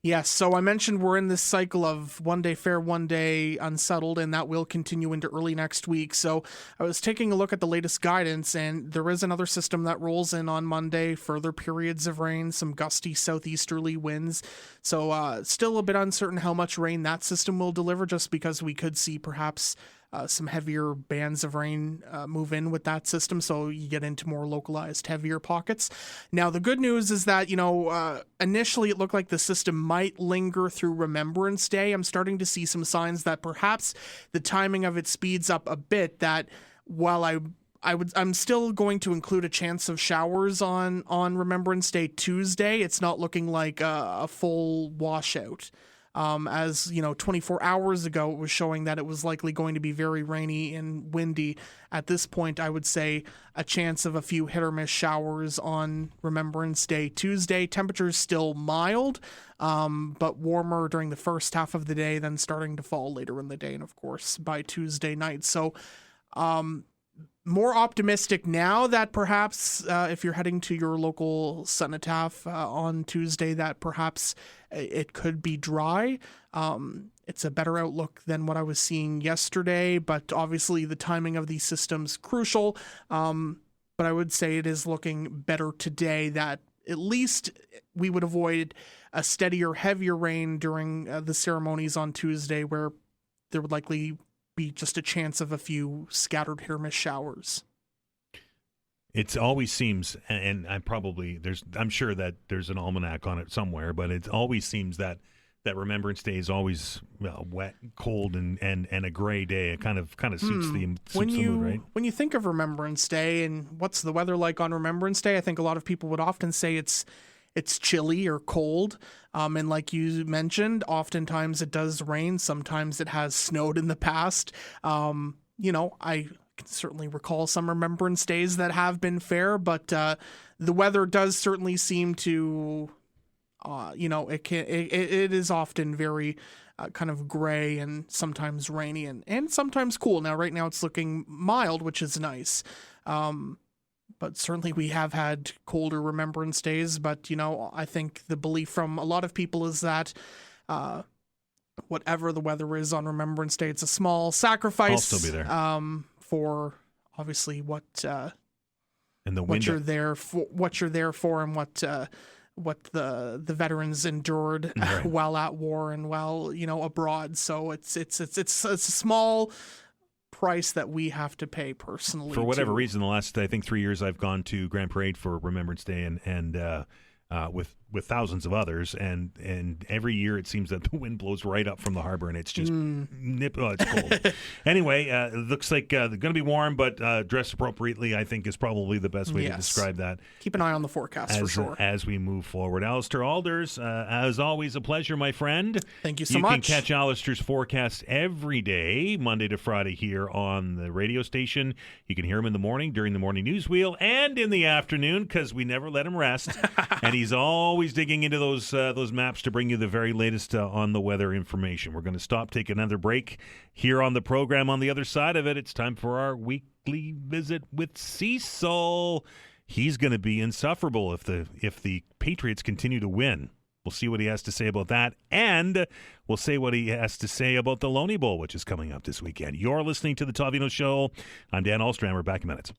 T: Yes, so I mentioned we're in this cycle of one day fair, one day unsettled, and that will continue into early next week. So I was taking a look at the latest guidance, and there is another system that rolls in on Monday, further periods of rain, some gusty southeasterly winds. So still a bit uncertain how much rain that system will deliver, just because we could see perhaps some heavier bands of rain move in with that system, so you get into more localized, heavier pockets. Now, the good news is that, initially it looked like the system might linger through Remembrance Day. I'm starting to see some signs that perhaps the timing of it speeds up a bit, that while I'm still going to include a chance of showers on Remembrance Day Tuesday, it's not looking like a full washout. As 24 hours ago, it was showing that it was likely going to be very rainy and windy. At this point, I would say a chance of a few hit or miss showers on Remembrance Day Tuesday. Temperatures still mild, but warmer during the first half of the day, then starting to fall later in the day, and of course by Tuesday night. So, more optimistic now that perhaps if you're heading to your local cenotaph on Tuesday, that perhaps it could be dry. It's a better outlook than what I was seeing yesterday, but obviously the timing of these systems crucial. But I would say it is looking better today, that at least we would avoid a steadier, heavier rain during the ceremonies on Tuesday, where there would likely be just a chance of a few scattered hit or miss showers.
A: It always seems, and I'm sure that there's an almanac on it somewhere, but it always seems that Remembrance Day is always wet, cold, and a gray day. It kind of suits the mood, right?
T: When you think of Remembrance Day and what's the weather like on Remembrance Day, I think a lot of people would often say it's chilly or cold. And like you mentioned, oftentimes it does rain. Sometimes it has snowed in the past. I can certainly recall some Remembrance Days that have been fair, but the weather does certainly seem to, it is often very kind of gray and sometimes rainy and sometimes cool. Now, right now it's looking mild, which is nice. But certainly we have had colder Remembrance Days. But, I think the belief from a lot of people is that whatever the weather is on Remembrance Day, it's a small sacrifice.
A: I'll still be there.
T: For obviously what
A: and
T: what you're there for, and what the veterans endured while at war and while abroad. So it's a small price that we have to pay personally.
A: For whatever reason, the last, I think, 3 years I've gone to Grand Parade for Remembrance Day and with thousands of others, and every year it seems that the wind blows right up from the harbor and it's just it's cold. Anyway, it looks like they're going to be warm, but dress appropriately, I think, is probably the best way to describe that.
T: Keep an eye on the forecast for sure
A: as we move forward. Allister Aalders, as always, a pleasure, my friend.
T: Thank you so much.
A: You can catch Allister's forecast every day, Monday to Friday, here on the radio station. You can hear him in the morning during the morning news wheel and in the afternoon, because we never let him rest. And he's always digging into those maps to bring you the very latest on the weather information. We're going to stop, take another break here on the program. On the other side of it, it's time for our weekly visit with Cecil. He's going to be insufferable if the Patriots continue to win. We'll see what he has to say about that, and we'll say what he has to say about the Loney Bowl, which is coming up this weekend. You're listening to The Todd Veinotte Show. I'm Dan Alstrammer. Back in minutes.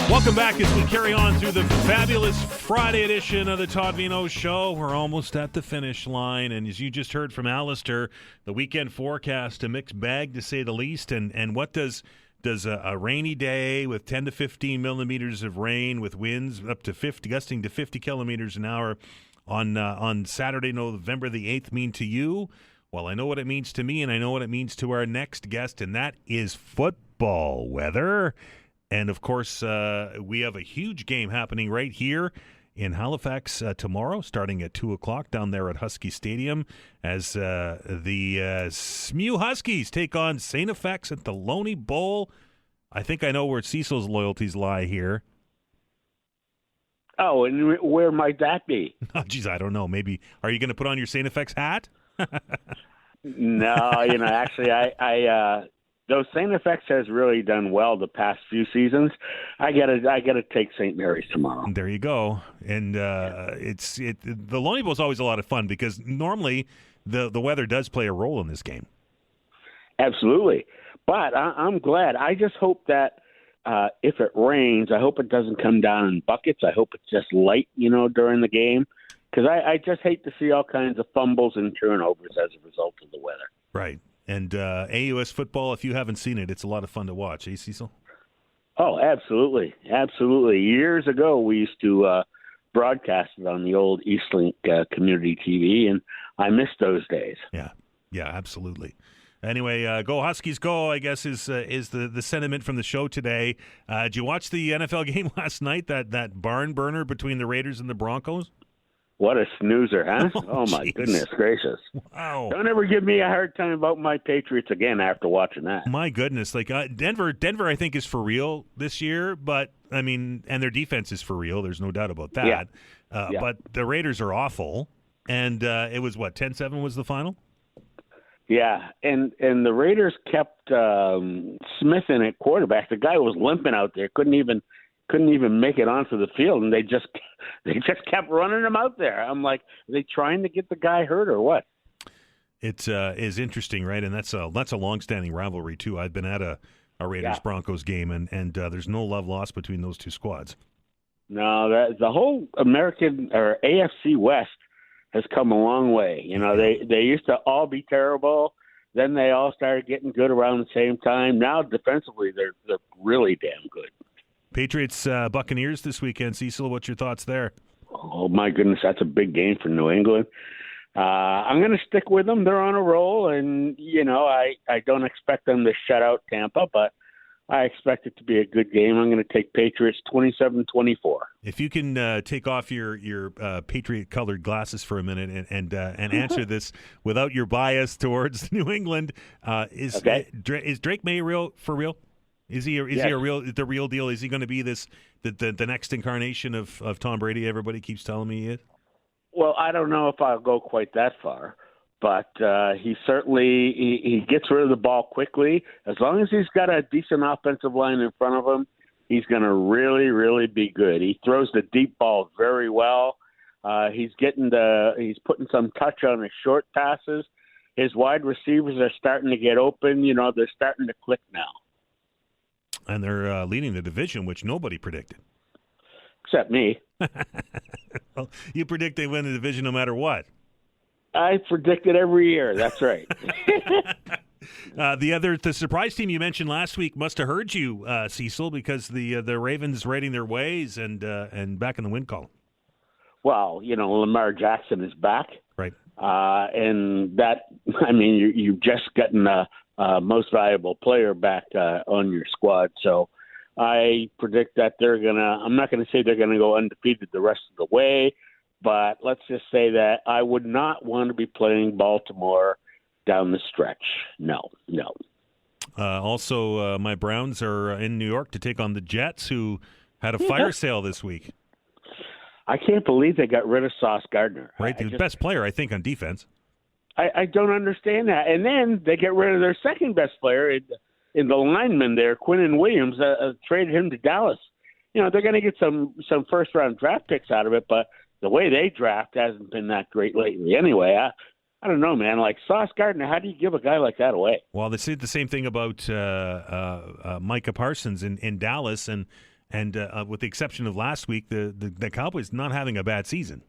A: Welcome back as we carry on through the fabulous Friday edition of the Todd Veinotte Show. We're almost at the finish line, and as you just heard from Allister, the weekend forecast, a mixed bag to say the least. And what does a rainy day with 10 to 15 millimeters of rain with winds up to 50, gusting to 50 kilometers an hour, on Saturday, November the 8th mean to you? Well, I know what it means to me, and I know what it means to our next guest, and that is football weather. And, of course, we have a huge game happening right here in Halifax tomorrow, starting at 2 o'clock down there at Husky Stadium, as the SMU Huskies take on St. FX at the Loney Bowl. I think I know where Cecil's loyalties lie here.
U: Oh, and where might that be?
A: Oh, geez, I don't know. Maybe, are you going to put on your St. FX hat?
U: No, actually, I though St. FX has really done well the past few seasons, I gotta take St. Mary's tomorrow.
A: There you go. And the Loney Bowl is always a lot of fun because normally the weather does play a role in this game.
U: Absolutely, but I'm glad. I just hope that if it rains, I hope it doesn't come down in buckets. I hope it's just light, during the game, because I just hate to see all kinds of fumbles and turnovers as a result of the weather.
A: Right. And AUS football, if you haven't seen it, it's a lot of fun to watch, eh, Cecil?
U: Oh, absolutely. Absolutely. Years ago, we used to broadcast it on the old Eastlink community TV, and I miss those days.
A: Yeah, absolutely. Anyway, go Huskies, go, I guess, is the sentiment from the show today. Did you watch the NFL game last night, that barn burner between the Raiders and the Broncos?
U: What a snoozer, huh? Oh, my goodness gracious.
A: Wow.
U: Don't ever give me a hard time about my Patriots again after watching that.
A: My goodness. Like, Denver, I think, is for real this year, but, I mean, and their defense is for real. There's no doubt about that.
U: Yeah.
A: But the Raiders are awful, and it was, 10-7 was the final?
U: Yeah, and the Raiders kept Smith in at quarterback. The guy was limping out there, couldn't even make it onto the field, and they just kept running him out there. I'm like, are they trying to get the guy hurt or what?
A: It is interesting, right? And that's a long-standing rivalry too. I've been at a Raiders Broncos game, and there's no love lost between those two squads.
U: No, the whole American or AFC West has come a long way. They used to all be terrible. Then they all started getting good around the same time. Now defensively, they're really damn good.
A: Patriots Buccaneers this weekend. Cecil, what's your thoughts there?
U: Oh, my goodness, that's a big game for New England. I'm going to stick with them. They're on a roll, and, I don't expect them to shut out Tampa, but I expect it to be a good game. I'm going to take Patriots 27-24.
A: If you can take off your Patriot-colored glasses for a minute and answer this without your bias towards New England, is Drake May for real? Is he the real deal? Is he going to be the next incarnation of Tom Brady? Everybody keeps telling me he is.
U: Well, I don't know if I'll go quite that far, but he certainly he gets rid of the ball quickly. As long as he's got a decent offensive line in front of him, he's going to really, really be good. He throws the deep ball very well. He's putting some touch on his short passes. His wide receivers are starting to get open. They're starting to click now.
A: And they're leading the division, which nobody predicted.
U: Except me.
A: Well, you predict they win the division no matter what.
U: I predict it every year. That's right.
A: The surprise team you mentioned last week must have heard you, Cecil, because the Ravens riding their ways and back in the win column.
U: Well, Lamar Jackson is back.
A: Right.
U: And that, you've just gotten most valuable player back on your squad. So I predict that I'm not going to say they're going to go undefeated the rest of the way, but let's just say that I would not want to be playing Baltimore down the stretch. No.
A: Also, my Browns are in New York to take on the Jets, who had a fire sale this week.
U: I can't believe they got rid of Sauce Gardner.
A: Right, the best player, I think, on defense.
U: I don't understand that. And then they get rid of their second best player in the lineman there, Quinnen Williams, traded him to Dallas. They're going to get some first-round draft picks out of it, but the way they draft hasn't been that great lately. Anyway, I don't know, man. Like Sauce Gardner, how do you give a guy like that away?
A: Well, they said the same thing about Micah Parsons in Dallas, and with the exception of last week, the Cowboys not having a bad season.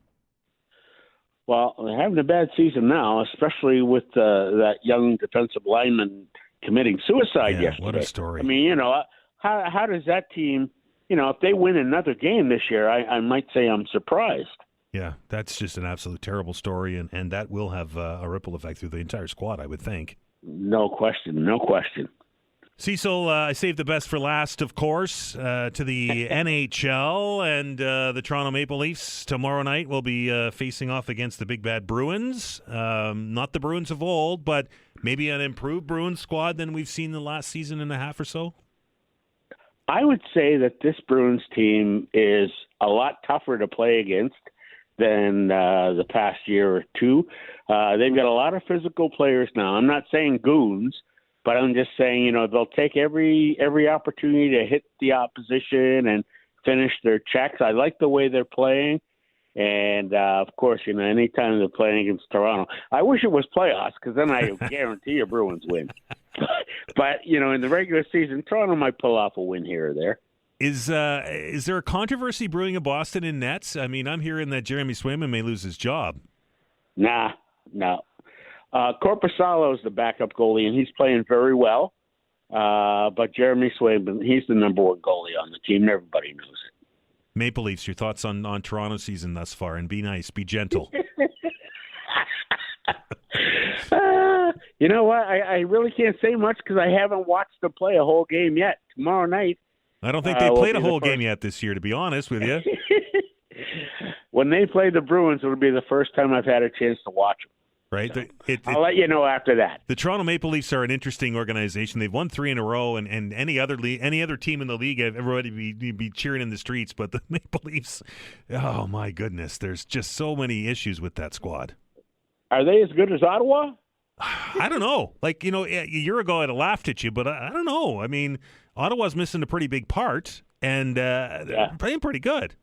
U: Well, they're having a bad season now, especially with that young defensive lineman committing suicide yesterday.
A: What a story.
U: How does that team, if they win another game this year, I might say I'm surprised.
A: Yeah, that's just an absolute terrible story, and that will have a ripple effect through the entire squad, I would think.
U: No question, no question.
A: Cecil, I saved the best for last, of course, to the NHL, and the Toronto Maple Leafs tomorrow night will be facing off against the Big Bad Bruins. Not the Bruins of old, but maybe an improved Bruins squad than we've seen the last season and a half or so.
U: I would say that this Bruins team is a lot tougher to play against than the past year or two. They've got a lot of physical players now. I'm not saying goons, but I'm just saying, they'll take every opportunity to hit the opposition and finish their checks. I like the way they're playing. And, of course, anytime they're playing against Toronto, I wish it was playoffs because then I guarantee you Bruins win. But, in the regular season, Toronto might pull off a win here or there.
A: Is there a controversy brewing in Boston in nets? I mean, I'm hearing that Jeremy Swayman may lose his job.
U: No. Korpisalo is the backup goalie, and he's playing very well. But Jeremy Swayman, he's the number one goalie on the team, and everybody knows it.
A: Maple Leafs, your thoughts on Toronto's season thus far, and be nice, be gentle.
U: You know what? I really can't say much because I haven't watched them play a whole game yet. Tomorrow night.
A: I don't think they played a whole game yet this year, to be honest with you.
U: When they play the Bruins, it'll be the first time I've had a chance to watch them.
A: Right?
U: I'll let you know after that.
A: The Toronto Maple Leafs are an interesting organization. They've won 3 in a row, and any other team in the league, everybody be cheering in the streets. But the Maple Leafs, oh my goodness, there's just so many issues with that squad.
U: Are they as good as Ottawa?
A: I don't know. Like, a year ago I'd have laughed at you, but I don't know. I mean, Ottawa's missing a pretty big part, and they're playing pretty good.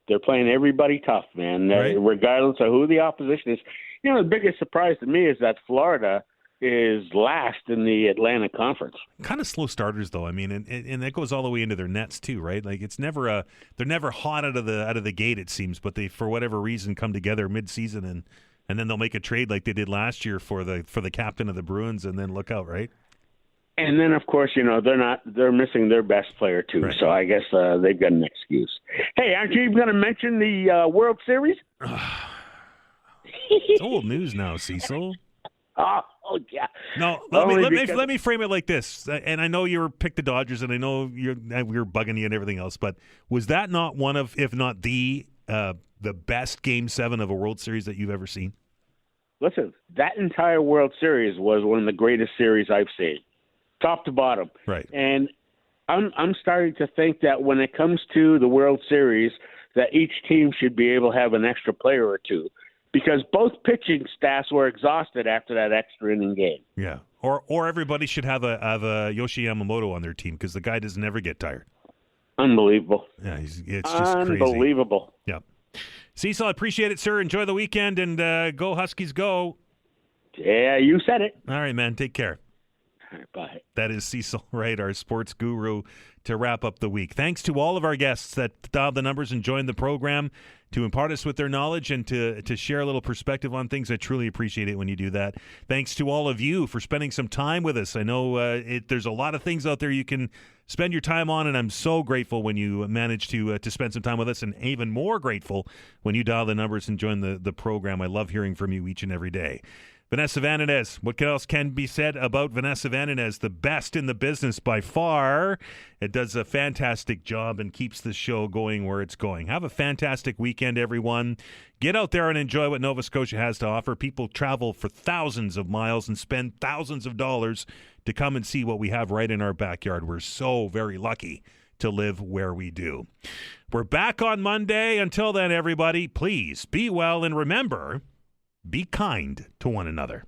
U: They're playing everybody tough, man,
A: right?
U: Regardless of who the opposition is. The biggest surprise to me is that Florida is last in the Atlantic Conference.
A: Kind of slow starters, though. I mean, and that goes all the way into their nets too, right? Like it's never they're never hot out of the gate, it seems, but they for whatever reason come together mid-season and then they'll make a trade like they did last year for the captain of the Bruins, and then look out, right?
U: And then, of course, they're missing their best player too. Right. So I guess they've got an excuse. Hey, aren't you even going to mention the World Series?
A: It's old news now, Cecil.
U: Oh yeah.
A: No, let me frame it like this. And I know you picked the Dodgers, and I know we were bugging you and everything else. But was that not one of, if not the best Game 7 of a World Series that you've ever seen?
U: Listen, that entire World Series was one of the greatest series I've seen, top to bottom.
A: Right.
U: And I'm starting to think that when it comes to the World Series, that each team should be able to have an extra player or two, because both pitching staffs were exhausted after that extra inning game.
A: Yeah. Or everybody should have a Yoshi Yamamoto on their team, because the guy doesn't ever get tired.
U: Unbelievable.
A: Yeah, it's just crazy.
U: Unbelievable.
A: Yeah. Cecil, I appreciate it, sir. Enjoy the weekend, and go Huskies, go.
U: Yeah, you said it.
A: All right, man. Take care.
U: All right, bye.
A: That is Cecil Wright, our sports guru, to wrap up the week. Thanks to all of our guests that dialed the numbers and joined the program to impart us with their knowledge and to share a little perspective on things. I truly appreciate it when you do that. Thanks to all of you for spending some time with us. I know there's a lot of things out there you can spend your time on, and I'm so grateful when you manage to spend some time with us, and even more grateful when you dial the numbers and join the program. I love hearing from you each and every day. Vanessa Van Ness, what else can be said about Vanessa Van Ness? The best in the business by far. It does a fantastic job and keeps the show going where it's going. Have a fantastic weekend, everyone. Get out there and enjoy what Nova Scotia has to offer. People travel for thousands of miles and spend thousands of dollars to come and see what we have right in our backyard. We're so very lucky to live where we do. We're back on Monday. Until then, everybody, please be well, and remember, be kind to one another.